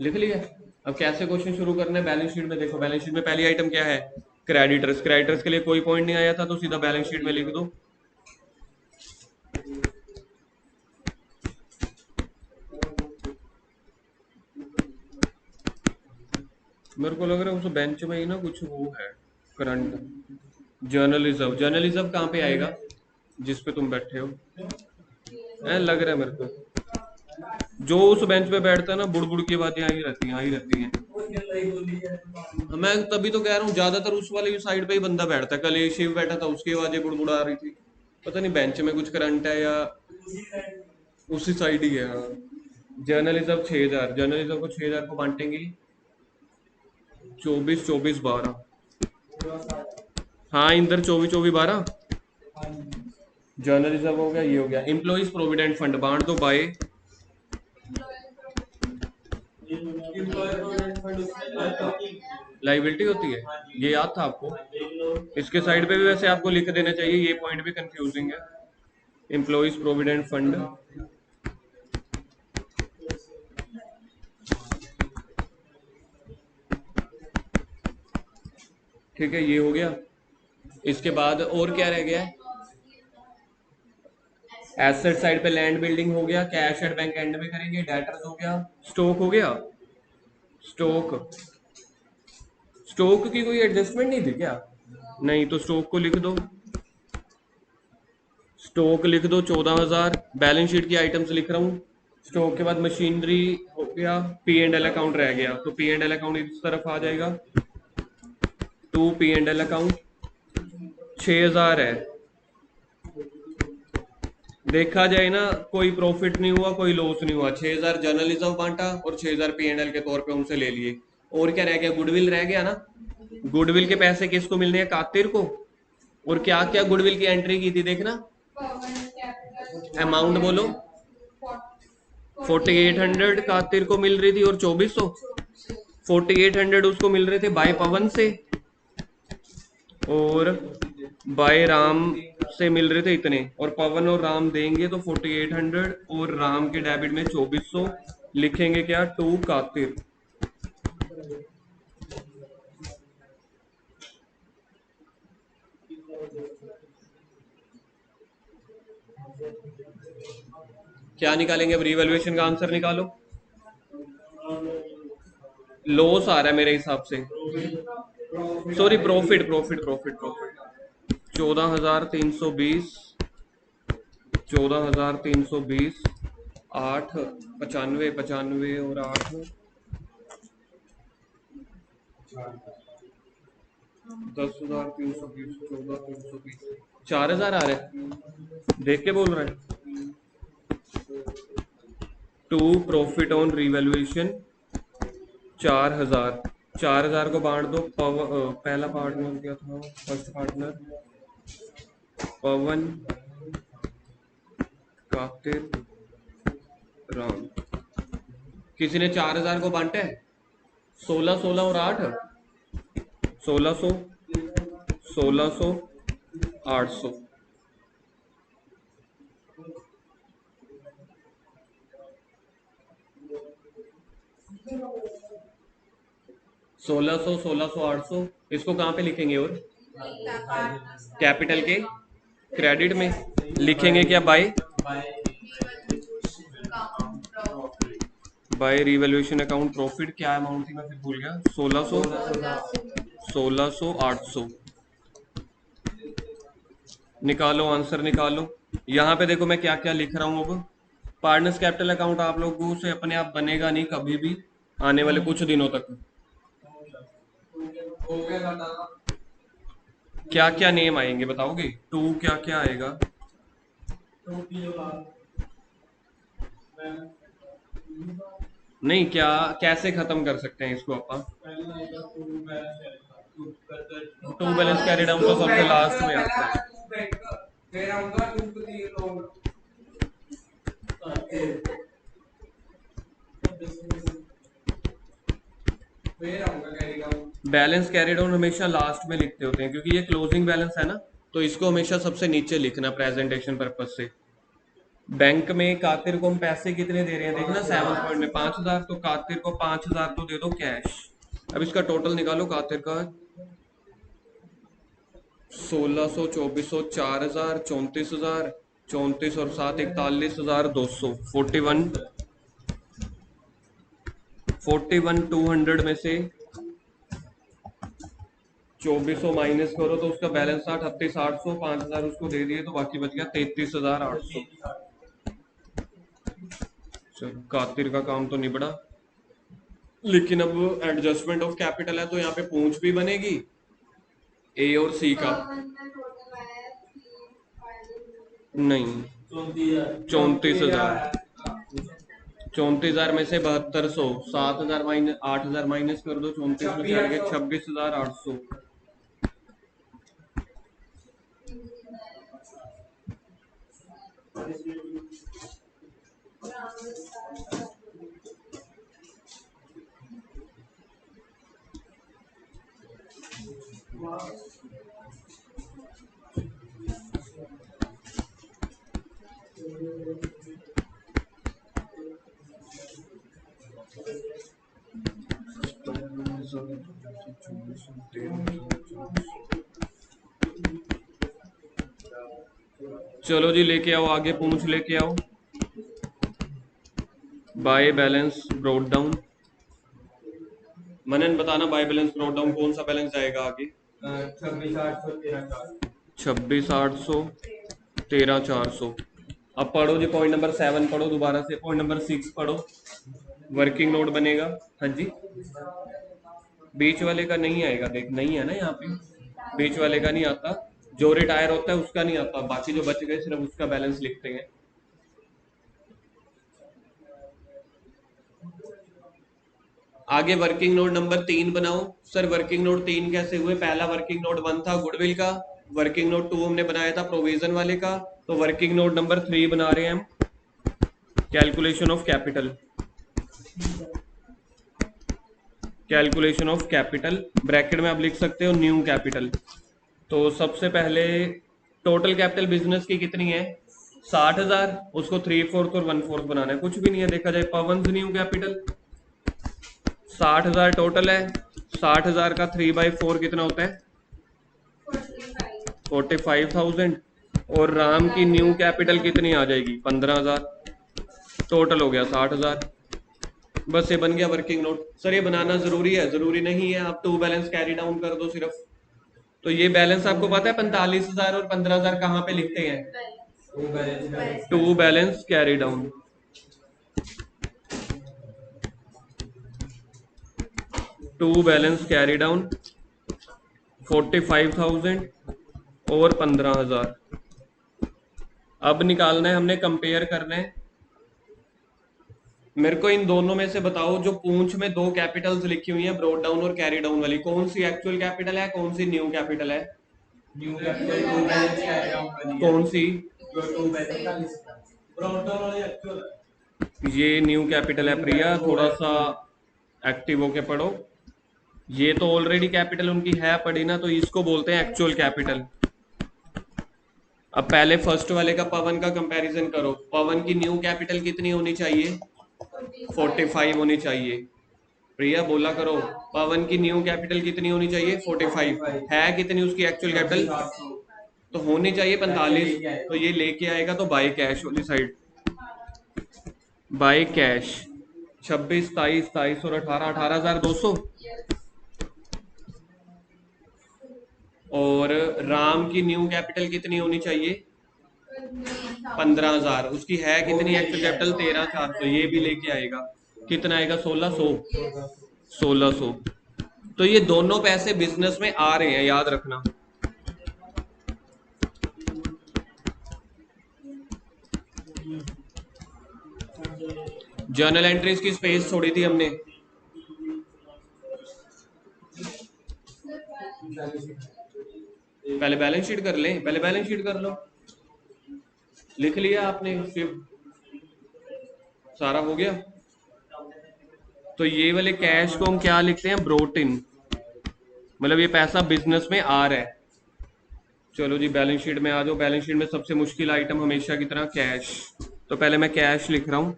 लिख लिया। अब कैसे क्वेश्चन शुरू करना है, बैलेंस शीट में देखो, बैलेंस शीट में पहली आइटम क्या है, क्रेडिटर्स। क्रेडिटर्स के लिए कोई पॉइंट नहीं आया था, तो सीधा बैलेंस शीट में लिख दो। मेरे को लग रहा है उस बेंच में ही ना कुछ वो है, current. Journal reserve, journal reserve कहाँ पे आएगा, जिस पे तुम बैठे हो, लग रहा है मेरे को। जो उस बेंच पे बैठता है ना, बुड़बुड़ की बातें आई रहती हैं, आई रहती हैं। मैं तभी तो कह रहा हूँ, ज्यादातर उस वाली साइड पे ही बंदा बैठता है। कल ये शिव बैठा था, उसकी आवाजें बुड़बुड़ा आ रही थी। पता नहीं बेंच में कुछ करंट है या उसी साइड ही है। हाँ, जर्नलिज्म 6,000, जर्नलिज्म को 6,000 को बांटेंगे 24 24 12। हाँ इंदर, 24 24 12 जर्नलिज्म हो गया, ये हो गया। एम्प्लॉइज प्रोविडेंट फंड बांट दो बाय, लाइबिलिटी होती है, ये याद था आपको। इसके साइड पे भी वैसे आपको लिख देना चाहिए, ये पॉइंट भी कंफ्यूजिंग है। एम्प्लॉइज प्रोविडेंट फंड, ठीक है, ये हो गया। इसके बाद और क्या रह गया है, एसेट साइड पे लैंड बिल्डिंग हो गया, कैश एट बैंक एंड में करेंगे, डेटर्स हो गया, स्टॉक हो गया। स्टॉक, स्टॉक की कोई एडजस्टमेंट नहीं थी क्या? नहीं, तो स्टॉक को लिख दो, स्टॉक लिख दो 14,000। बैलेंस शीट की आइटम्स लिख रहा हूँ। स्टॉक के बाद मशीनरी हो गया, पी एंड एल अकाउंट रह गया, तो पी एंड एल अकाउंट इस तरफ आ जाएगा। To P and L account 6,000 है। देखा जाए ना, कोई प्रॉफिट नहीं हुआ, कोई लॉस नहीं हुआ। 6,000 जर्नलिज्म बांटा और 6,000 पी एंड एल के तौर पे उनसे ले लिए। और क्या रह गया, गुडविल रह गया ना। गुडविल के पैसे किसको मिलने हैं, कातिर को। और क्या क्या गुडविल की एंट्री की थी देखना, अमाउंट बोलो। 4800 कातिर को मिल रही थी और 2400, 4800 उसको मिल रहे थे बाय पवन से, और बाय राम से मिल रहे थे इतने। और पवन और राम देंगे तो 4800, और राम के डेबिट में 2400 लिखेंगे क्या, टू कातिर। क्या निकालेंगे अब? रिवैल्यूएशन का आंसर निकालो। लॉस आ रहा है मेरे हिसाब से, sorry profit profit profit profit 14,320, 14,320, 8, 95, 95 और 8, 10,320, 14,320, 4,000 आ रहा है, देख के बोल रहा है। टू प्रॉफिट ऑन रिवैल्यूएशन 4,000, 4,000 को बांट दो। पहला पार्टनर क्या था? फर्स्ट पार्टनर पवन, कातिर, राम। किसी ने 4,000 को बांटे 16, 16 और 8, 1600, 1600, 800। 1600, 1600, 800, इसको कहाँ पे लिखेंगे? और कैपिटल के क्रेडिट में लिखेंगे क्या? By revaluation account profit. क्या अमाउंट थी मैं फिर भूल गया। 1600, 1600, 800। निकालो आंसर निकालो। यहाँ पे देखो मैं क्या क्या लिख रहा हूँ। अब पार्टनर्स कैपिटल अकाउंट आप लोगों से अपने आप बनेगा नहीं कभी भी आने वाले कुछ दिनों तक। क्या क्या नेम आएंगे बताओगे? टू क्या क्या आएगा? नहीं, क्या कैसे खत्म कर सकते हैं इसको अपन? टू बैलेंस कैरी डाउन तो सबसे लास्ट में आता है। बैलेंस कैरी डाउन हमेशा लास्ट में लिखते होते हैं क्योंकि ये क्लोजिंग बैलेंस है ना, तो इसको हमेशा सबसे नीचे लिखना प्रेजेंटेशन पर्पज से। बैंक में कातिर को हम पैसे कितने दे रहे हैं देखना, 7 पॉइंट में 5,000, तो कातिर को 5,000 तो दे दो कैश। अब इसका टोटल निकालो कातिर का। 1600, 2400, 4,000, 34,000, 34 और 7 41,200, 41,200 में से 2400 माइनस करो तो उसका बैलेंस था 38,800, 5,000 उसको दे दिए तो बाकी बच गया 33,800। चलो कातिर का काम तो निबड़ा, लेकिन अब एडजस्टमेंट ऑफ कैपिटल है तो यहाँ पे पूंछ भी बनेगी ए और सी का। नहीं, 34,000, 34,000 में से 7,200, 7,000 माइनस 8,000 माइनस कर दो 34 में चढ़ गए 26,800। चलो जी लेके आओ आगे, पूंछ लेके आओ। By balance brought down. Manan बताना बाय बैलेंस ब्रोट डाउन कौन सा बैलेंस जाएगा आगे? 26,800, 13,400। अब पढ़ो जी पॉइंट नंबर 7 पढ़ो दोबारा से, पॉइंट नंबर 6 पढ़ो। वर्किंग नोट बनेगा। हाँ जी, बीच वाले का नहीं आएगा, देख नहीं है ना यहाँ पे, बीच वाले का नहीं आता। जो रिटायर होता है उसका नहीं आता, बाकी जो बच गए सिर्फ उसका बैलेंस लिखते हैं। आगे वर्किंग नोट नंबर 3 बनाओ। सर वर्किंग नोट 3 कैसे हुए? पहला वर्किंग नोट 1 था गुडविल का, वर्किंग नोट 2 हमने बनाया था प्रोविजन वाले का, तो वर्किंग नोट नंबर 3 बना रहे हैं हम, calculation of capital. Calculation of capital bracket में आप लिख सकते हो न्यू कैपिटल। तो सबसे पहले टोटल कैपिटल बिजनेस की कितनी है? 60,000, उसको 3/4 और 1/4 बनाना है, कुछ भी नहीं है देखा जाए। पवन न्यू कैपिटल 60,000 टोटल है। 60,000 का 3/4 कितना होता है? 45,000। और राम की न्यू कैपिटल कितनी आ जाएगी? 15,000। टोटल हो गया 60,000। बस ये बन गया वर्किंग नोट। सर ये बनाना जरूरी है? जरूरी नहीं है, आप टू बैलेंस कैरी डाउन कर दो सिर्फ। तो ये बैलेंस आपको पता है 45,000 और 15,000 कहाँ पे लिखते हैं? To balance carry down. To balance carry down 45,000 और 15,000। अब निकालना है हमने, कंपेयर करना है। मेरे को इन दोनों में से बताओ, जो पूंछ में दो कैपिटल्स लिखी हुई हैं, ब्रोड डाउन और कैरी डाउन वाली, कौन सी एक्चुअल कैपिटल है, कौन सी न्यू कैपिटल है? New capital to balance carry down वाली है। कौन सी? जो टू बैलेंस ब्राउन डाउन वाली एक्चुअल। ये न्यू कैपिटल है प्रिया, थोड़ा सा एक्टिव होके पढ़ो। ये तो ऑलरेडी कैपिटल उनकी है पढ़ी ना, तो इसको बोलते हैं एक्चुअल कैपिटल। अब पहले फर्स्ट वाले का पवन का कंपैरिजन करो। पवन की न्यू कैपिटल कितनी होनी चाहिए? 45 होनी चाहिए। प्रिया बोला करो, पवन की न्यू कैपिटल कितनी होनी चाहिए? 45। है कितनी उसकी एक्चुअल कैपिटल? तो होनी चाहिए 45। तो ये लेके आएगा तो बाय कैश वाली साइड, बाय कैश। 26, 23, 23 और 18, 18,200। और राम की न्यू कैपिटल कितनी होनी चाहिए? 15,000। उसकी है कितनी एक्चुअल कैपिटल? 13,400। ये भी लेके आएगा, कितना आएगा? 1600। 1600। तो ये दोनों पैसे बिजनेस में आ रहे हैं, याद रखना। जर्नल एंट्रीज की स्पेस छोड़ी थी हमने। पहले बैलेंस शीट कर लें, पहले बैलेंस शीट कर लो। लिख लिया आपने? सारा हो गया। तो ये वाले कैश को हम क्या लिखते हैं? ब्रोट इन, मतलब ये पैसा बिजनेस में आ रहा है। चलो जी बैलेंस शीट में आ जाओ। बैलेंस शीट में सबसे मुश्किल आइटम हमेशा की तरह कैश। तो पहले मैं कैश लिख रहा हूं।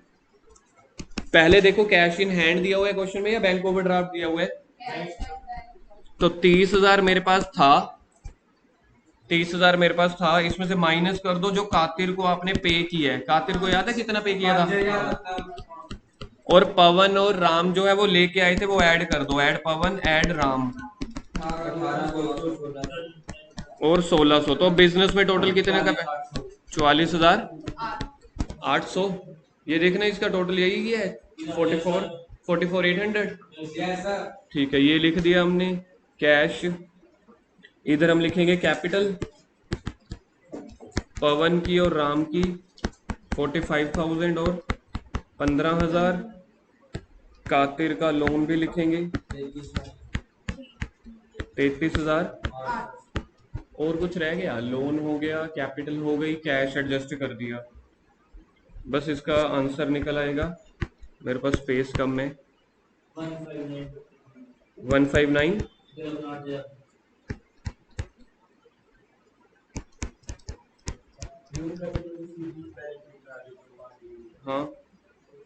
पहले देखो कैश इन हैंड दिया हुआ है क्वेश्चन में या बैंक ओवरड्राफ्ट दिया हुआ है? तो 30,000 मेरे पास था। 30,000 मेरे पास था, इसमें से माइनस कर दो जो कातिर को आपने पे किया है। कातिर को याद है कितना पे किया था? और पवन और राम जो है वो लेके आए थे, वो ऐड कर दो। ऐड पवन ऐड राम और 1600। तो बिजनेस में टोटल कितने का? 44,800। ये देखना इसका टोटल यही है 44,800। ठीक है, ये लिख दिया हमने कैश। इधर हम लिखेंगे कैपिटल, पवन की और राम की 45,000 और 15,000। कातिर का लोन भी लिखेंगे 33,000। और कुछ रह गया? लोन हो गया, कैपिटल हो गई, कैश एडजस्ट कर दिया। बस इसका आंसर निकल आएगा। मेरे पास स्पेस कम है। 159। हाँ,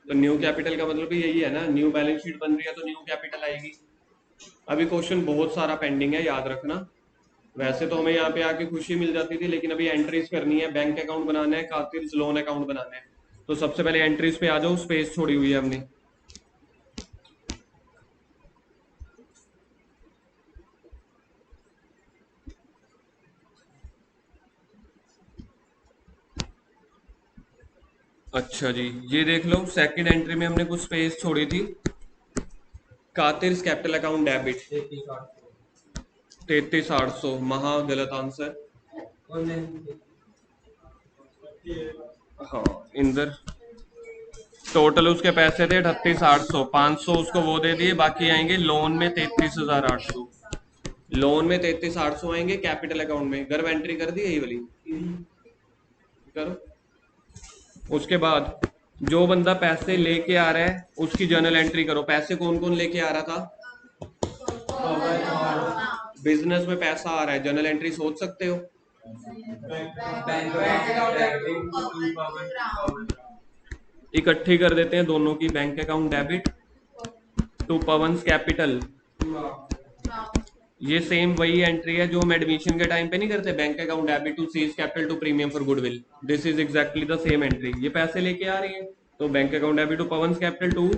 तो न्यू कैपिटल का मतलब भी यही है ना, न्यू बैलेंस शीट बन रही है तो न्यू कैपिटल आएगी। अभी क्वेश्चन बहुत सारा पेंडिंग है, याद रखना। वैसे तो हमें यहाँ पे आके खुशी मिल जाती थी, लेकिन अभी एंट्रीज करनी है, बैंक अकाउंट बनाना है, खातिर लोन अकाउंट बनाना है। तो सबसे पहले एंट्रीज पे आ जाओ, स्पेस छोड़ी हुई है हमने। अच्छा जी, ये देख लो सेकंड एंट्री में हमने कुछ स्पेस छोड़ी थी। कातिर कैपिटल अकाउंट डेबिट 33,800, महा गलत आंसर। हाँ, इंदर टोटल उसके पैसे थे 38,800। 500 उसको वो दे दिए, बाकी आएंगे लोन में 33,800। लोन में 33,800 आएंगे कैपिटल अकाउंट में। गर्व एंट्री कर दी यही वाली करो। उसके बाद जो बंदा पैसे लेके आ रहा है उसकी जर्नल एंट्री करो। पैसे कौन कौन लेके आ रहा था? बिजनेस में पैसा आ रहा है, जर्नल एंट्री सोच सकते हो। इकट्ठी कर देते हैं दोनों की, bank account debit to Pawan's capital. ये सेम वही एंट्री है जो हम एडमिशन के टाइम पे नहीं करते, bank account debit to C's capital to premium for goodwill. This is exactly the same entry. ये पैसे लेके आ रही है तो bank account debit to Pawan's capital to.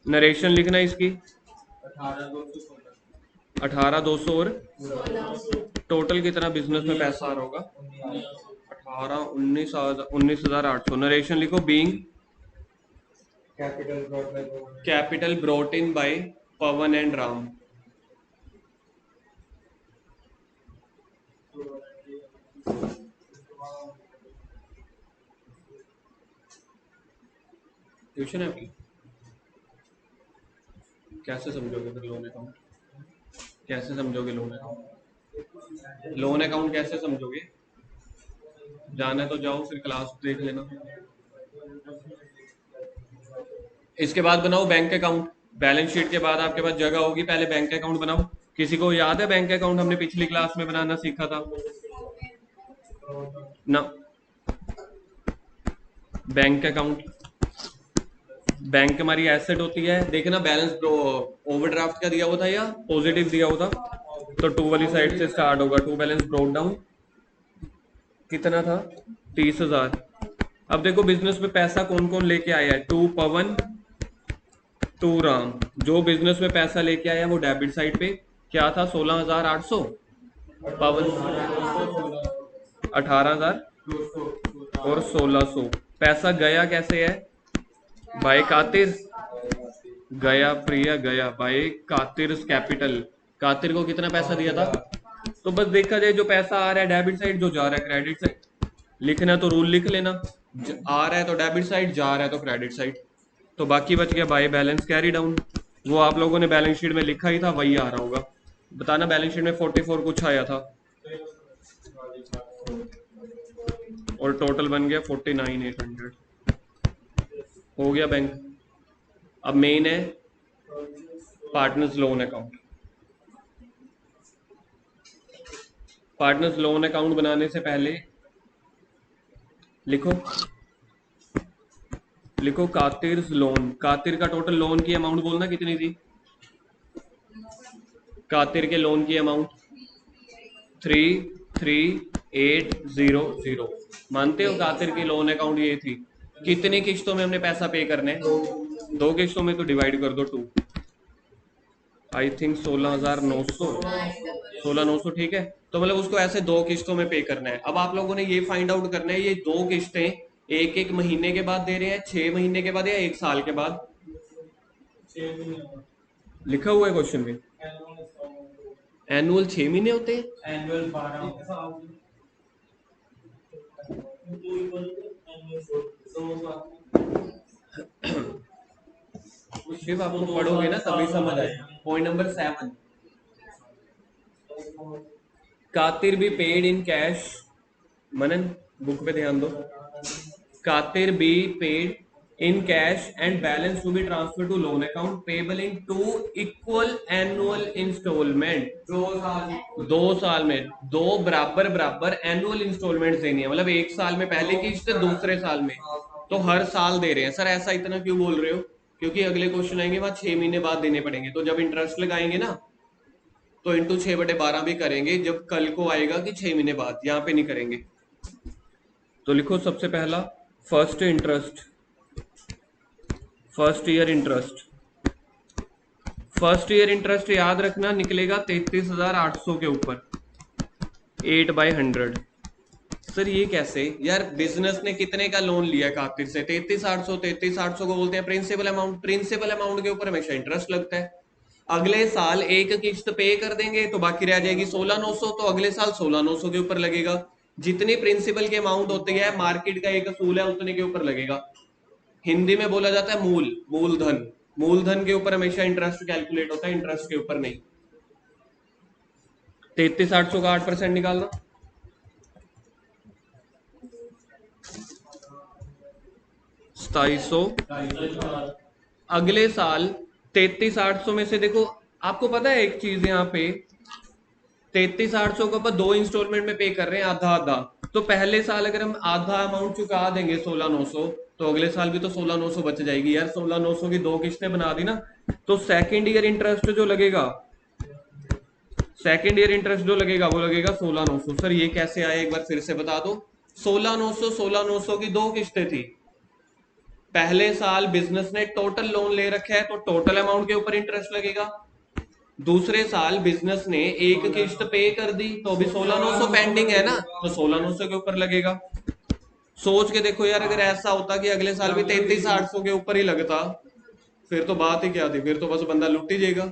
Narration लिखना इसकी 18,200 और टोटल कितना बिजनेस में पैसा आ रहा होगा 19,800। नरेशन लिखो being capital brought in by Pawan and Ram. Tuition है आपकी, कैसे समझोगे फिर लोन अकाउंट? कैसे समझोगे लोन अकाउंट? लोन अकाउंट कैसे समझोगे? जाना है तो जाओ, फिर क्लास देख लेना। इसके बाद बनाओ बैंक अकाउंट। बैलेंस शीट के बाद आपके पास जगह होगी, पहले बैंक अकाउंट बनाओ। किसी को याद है बैंक अकाउंट हमने पिछली क्लास में बनाना सीखा था ना? बैंक अकाउंट, बैंक हमारी एसेट होती है। देखना बैलेंस ओवरड्राफ्ट का दिया हुआ था या पॉजिटिव दिया हुआ था, तो टू वाली साइड से स्टार्ट होगा। टू बैलेंस ब्रोक डाउन कितना था 30,000। अब देखो बिजनेस में पैसा कौन कौन लेके आया है, टू पवन टू राम। जो बिजनेस में पैसा लेके आया वो डेबिट साइड पे क्या था 16,800, पवन 18,000 और 1,600। पैसा गया कैसे है, बाय कातिर गया, प्रिया गया बाय कातिर कैपिटल। कातिर को कितना पैसा दिया था? तो बस देखा जाए जो पैसा आ रहा है डेबिट साइड, जो जा रहा है क्रेडिट साइड। लिखना तो रूल लिख लेना, आ रहा है तो डेबिट साइड, जा रहा है तो क्रेडिट साइड। तो बाकी बच गया बाय बैलेंस कैरी डाउन। वो आप लोगों ने बैलेंस शीट में लिखा ही था, वही आ रहा होगा। बताना बैलेंस शीट में 44 कुछ आया था और टोटल बन गया 49,800। हो गया बैंक। अब मेन है partners loan account. Partners loan account बनाने से पहले लिखो कातिर्स लोन। कातिर का टोटल लोन की अमाउंट बोलना कितनी थी? कातिर के लोन की अमाउंट 33,800। मानते हो कातिर की लोन अकाउंट ये थी। कितनी किश्तों में हमने पैसा पे करने हैं? 2 किश्तों में, तो डिवाइड कर दो 2। आई थिंक 16,900, 16,900 ठीक है। तो मतलब उसको ऐसे 2 किश्तों में पे करना है। अब आप लोगों ने ये फाइंड आउट करना है ये 2 किश्तें एक एक महीने के बाद दे रहे हैं, 6 महीने के बाद या 1 साल के बाद? लिखा हुआ है क्वेश्चन में। एनुअल 6 महीने होते हैं, एनुअल 12। शिव आपको पढ़ोगे ना तभी समझ आएगा। Point number 7, Katir be paid in cash. Manan book पे ध्यान दो। Katir be paid in cash and balance to be transfer to loan account payable in 2 equal annual instalment. 2 साल में 2 बराबर बराबर एनुअल इंस्टॉलमेंट देनी है। मतलब 1 साल में पहले किस्त, दूसरे साल में, तो हर साल दे रहे हैं। सर ऐसा इतना क्यों बोल रहे हो? क्योंकि अगले क्वेश्चन आएंगे वहां 6 महीने बाद देने पड़ेंगे। तो जब इंटरेस्ट लगाएंगे ना तो इंटू 6/12 भी करेंगे जब कल को आएगा कि 6 महीने बाद, यहाँ पे नहीं करेंगे। तो लिखो सबसे पहला first interest, first year interest. First year interest याद रखना निकलेगा 33,800 के ऊपर 8/100। सर ये कैसे यार? बिजनेस ने कितने का लोन लिया कातिर से? 33,800। 33,800 को बोलते हैं प्रिंसिपल अमाउंट। प्रिंसिपल अमाउंट के ऊपर हमेशा इंटरेस्ट लगता है। अगले साल एक किस्त पे कर देंगे तो बाकी रह जाएगी 16,900, तो अगले साल 16,900 के ऊपर लगेगा। जितनी प्रिंसिपल की अमाउंट होती है मार्केट का एक असूल है उतने के ऊपर लगेगा। हिंदी में बोला जाता है मूल, मूलधन। मूलधन के ऊपर हमेशा इंटरेस्ट कैलकुलेट होता है, इंटरेस्ट के ऊपर नहीं। 33,800 का 8% निकालना, 2,700। अगले साल 33,800 में से देखो, आपको पता है एक चीज यहाँ पे, 33,800 को अपन 2 इंस्टॉलमेंट में पे कर रहे हैं, आधा आधा। तो पहले साल अगर हम आधा अमाउंट चुका देंगे 16,900, तो अगले साल भी तो 16,900 बच जाएगी यार। 16,900 की 2 किस्तें बना दी ना, तो सेकेंड ईयर इंटरेस्ट जो लगेगा, सेकेंड ईयर इंटरेस्ट जो लगेगा वो लगेगा 16,900। सर ये कैसे आया, एक बार फिर से बता दो। 16,900 16,900 की 2 किस्तें थी। पहले साल बिजनेस ने टोटल लोन ले रखा है, तो टोटल अमाउंट के ऊपर इंटरेस्ट लगेगा। दूसरे साल बिजनेस ने एक किस्त पे कर दी, तो अभी 16,900 पेंडिंग है ना, तो 16,900 के ऊपर लगेगा। सोच के देखो यार, अगर ऐसा होता कि अगले साल भी 33,800 के ऊपर ही लगता, फिर तो बात ही क्या थी, फिर तो बस बंदा लुट ही जाएगा।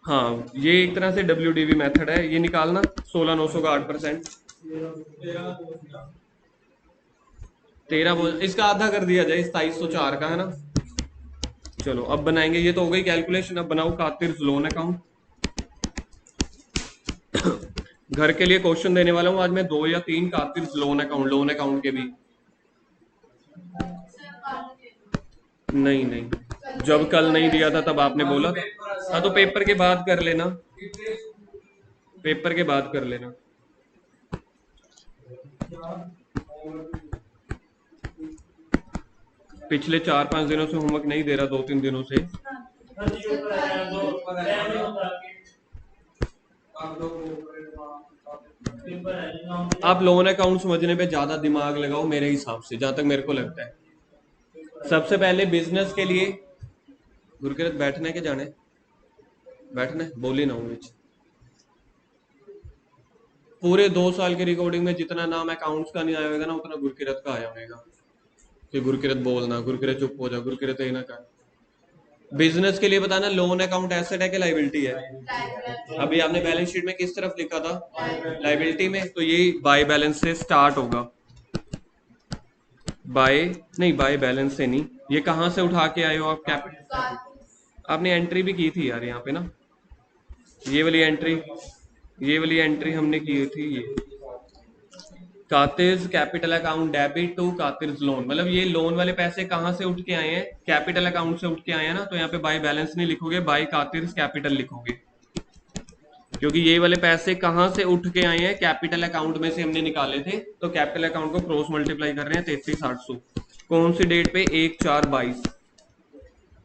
हाँ, ये एक तरह से WDV मेथड है, ये निकालना 16,900 का 8%। 13 इसका आधा कर दिया जाए 2704 का, है ना। चलो अब बनाएंगे, ये तो हो गई कैलकुलेशन। अब बनाओ कातिर्स लोन अकाउंट। घर के लिए क्वेश्चन देने वाला हूं आज मैं, 2 या 3 कातिर्स लोन अकाउंट के भी। नहीं नहीं, जब कल नहीं दिया था तब आपने बोला। हाँ तो पेपर के बाद कर लेना, पेपर के बाद कर लेना। पिछले 4-5 दिनों से होमवर्क नहीं दे रहा, 2-3 दिनों से। आप लोन अकाउंट समझने पे ज्यादा दिमाग लगाओ मेरे हिसाब से, जहां तक मेरे को लगता है। सबसे पहले बिजनेस के लिए, गुरकिरत बैठने के जाने, बैठने बोली ना हूं। पूरे 2 साल की रिकॉर्डिंग में जितना नाम अकाउंट्स का नहीं आया होगा ना, उतना गुरकिरत का आया होगा। कि गुरकिरत बोलना, गुरकिरत चुप हो जा, गुरकिरत ये ना कर। बिजनेस के लिए बताना, लोन अकाउंट एसेट है कि लाइबिलिटी है। अभी आपने बैलेंस शीट में किस तरफ लिखा था, लाइबिलिटी में, तो ये बाय बैलेंस से स्टार्ट होगा। बाय नहीं, बाय बैलेंस से नहीं, ये कहां से उठा के आए हो आप, कैपिटल। आपने एंट्री भी की थी यार यहाँ पे ना, ये वाली एंट्री हमने की थी। ये Katir's capital account debit to Katir's loan, मतलब ये लोन वाले पैसे कहां से उठ के आए हैं, कैपिटल अकाउंट से उठ के आए हैं ना। तो यहाँ पे बाय बैलेंस नहीं लिखोगे, बाय कातिर्स कैपिटल लिखोगे, क्योंकि ये वाले पैसे कहां से उठ के आए हैं, कैपिटल अकाउंट में से हमने निकाले थे। तो कैपिटल अकाउंट को क्रॉस मल्टीप्लाई कर रहे हैं 33,800। कौन सी डेट पे, 1/4/22।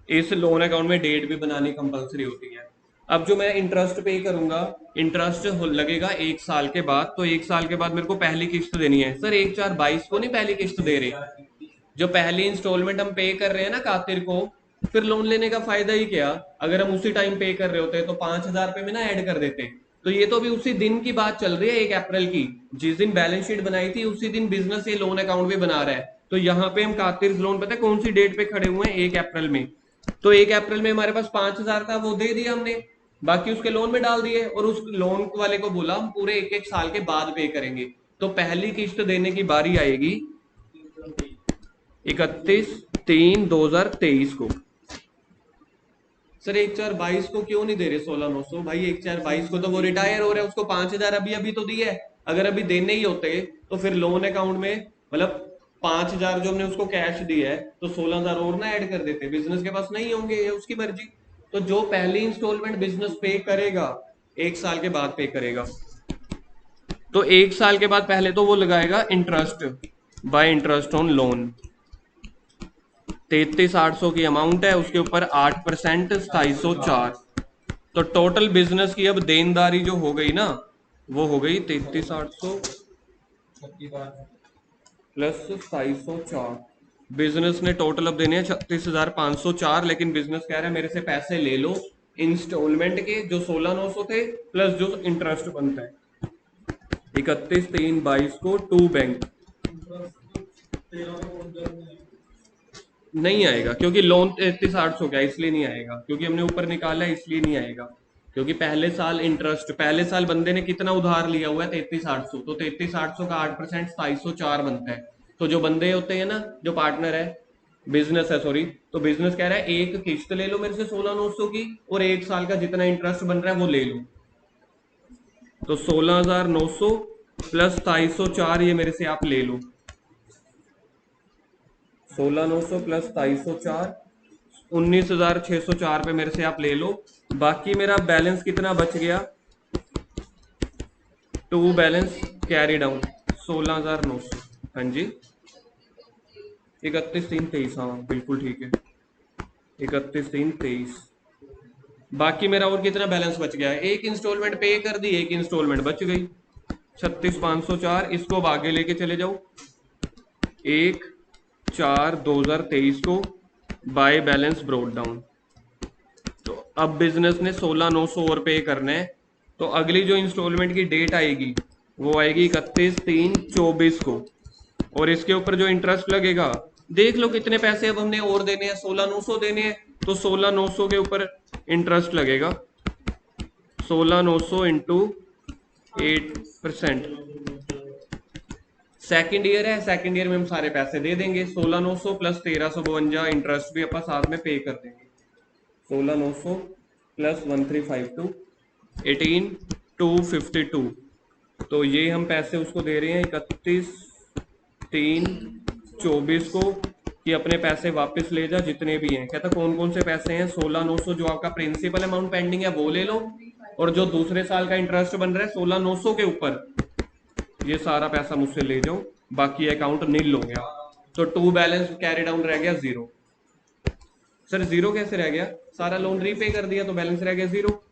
इस लोन अकाउंट में डेट भी बनानी कंपलसरी होती है। अब जो मैं इंटरेस्ट पे करूंगा, इंटरेस्ट लगेगा 1 साल के बाद, तो 1 साल के बाद मेरे को पहली किस्त देनी है। सर 1/4/22 को नहीं पहली किस्त दे रहे, जो पहली इंस्टॉलमेंट हम पे कर रहे हैं ना कातिर को, फिर लोन लेने का फायदा ही क्या। अगर हम उसी टाइम पे कर रहे होते तो 5,000 रुपए में ना ऐड कर देते। तो ये तो अभी उसी दिन की बात चल रही है, 1 अप्रैल की, जिस दिन बैलेंस शीट बनाई थी उसी दिन बिजनेस ये लोन अकाउंट भी बना रहा है। तो यहाँ पे हम कातिर लोन, पता है कौन सी डेट पे खड़े हुए हैं, 1 अप्रैल में। तो 1 अप्रैल में हमारे पास 5,000 था, वो दे दिया हमने, बाकी उसके लोन में डाल दिए, और उस लोन वाले को बोला हम पूरे 1-1 साल के बाद पे करेंगे। तो पहली किस्त देने की बारी आएगी 31/3/2023 को। सर 1/4/22 को क्यों नहीं दे रहे 16,900? भाई 1/4/22 को तो वो रिटायर हो रहा है, उसको 5,000 अभी अभी तो दिया है। अगर अभी देने ही होते तो फिर लोन अकाउंट में, मतलब 5,000 जो हमने उसको कैश दिया है, तो 16,000 और ना ऐड कर देते। बिजनेस के पास नहीं होंगे, ये उसकी मर्जी। तो जो पहली इंस्टॉलमेंट बिजनेस पे करेगा 1 साल के बाद पे करेगा, तो 1 साल के बाद पहले तो वो लगाएगा interest, bye interest on loan. 33,800 की अमाउंट है, उसके ऊपर 8% 2704। तो टोटल बिजनेस की अब देनदारी जो हो गई ना, वो हो गई 33,800 प्लस 2704। बिजनेस ने टोटल अब देने हैं 36,504, लेकिन बिजनेस कह रहा है मेरे से पैसे ले लो इंस्टॉलमेंट के, जो 16,900 थे, प्लस जो इंटरेस्ट बनता है। 31/3/22 को टू बैंक नहीं आएगा, क्योंकि लोन 33,800 का, इसलिए नहीं आएगा, क्योंकि हमने ऊपर निकाला है, इसलिए नहीं आएगा। क्योंकि पहले साल इंटरेस्ट, पहले साल बंदे ने कितना उधार लिया हुआ है, 33,800, तो 33,800 का 8% 2704 बनता है। तो जो बंदे होते हैं ना, जो पार्टनर है, बिजनेस है सॉरी, तो बिजनेस कह रहा है एक किस्त ले लो मेरे से 16,900 की, और 1 साल का जितना इंटरेस्ट बन रहा है वो ले लो। तो 16,900 प्लस 2704 ये मेरे से आप ले लो, 16,900 प्लस 2704, 19,604 पे मेरे से आप ले लो। बाकी मेरा बैलेंस कितना बच गया, टू बैलेंस कैरी डाउन 16,900। हाँ जी 31/3/23, हाँ बिल्कुल ठीक है 31/3/23। बाकी मेरा और कितना बैलेंस बच गया है? एक इंस्टॉलमेंट पे कर दी, एक इंस्टॉलमेंट बच गई 36,504। इसको अब आगे लेके चले जाओ 1/4/2023 को बाय बैलेंस ब्रोड डाउन। तो अब बिजनेस ने 16,900 और पे करना है, तो अगली जो इंस्टॉलमेंट की डेट आएगी वो आएगी 31/3/24 को, और इसके ऊपर जो इंटरेस्ट लगेगा देख लो कितने पैसे अब हमने और देने हैं, 16,900 देने हैं, तो 16,900 के ऊपर इंटरेस्ट लगेगा 16,900 इंटू 8%। सेकेंड ईयर है, सेकेंड ईयर में हम सारे पैसे दे देंगे 16,900 प्लस 1352 इंटरेस्ट भी अपन साथ में पे कर देंगे 16,900 प्लस 1352 18,252। तो ये हम पैसे उसको दे रहे हैं 31/3/24 को कि अपने पैसे वापस ले जा जितने भी हैं। कहता कौन कौन से पैसे हैं? 16,900 जो आपका प्रिंसिपल अमाउंट पेंडिंग है वो ले लो, और जो दूसरे साल का इंटरेस्ट बन रहा है 16,900 के ऊपर, ये सारा पैसा मुझसे ले जाओ, बाकी अकाउंट नील हो गया। तो टू बैलेंस कैरी डाउन रह गया 0। सर 0 कैसे रह गया? सारा लोन रीपे कर दिया तो बैलेंस रह गया 0।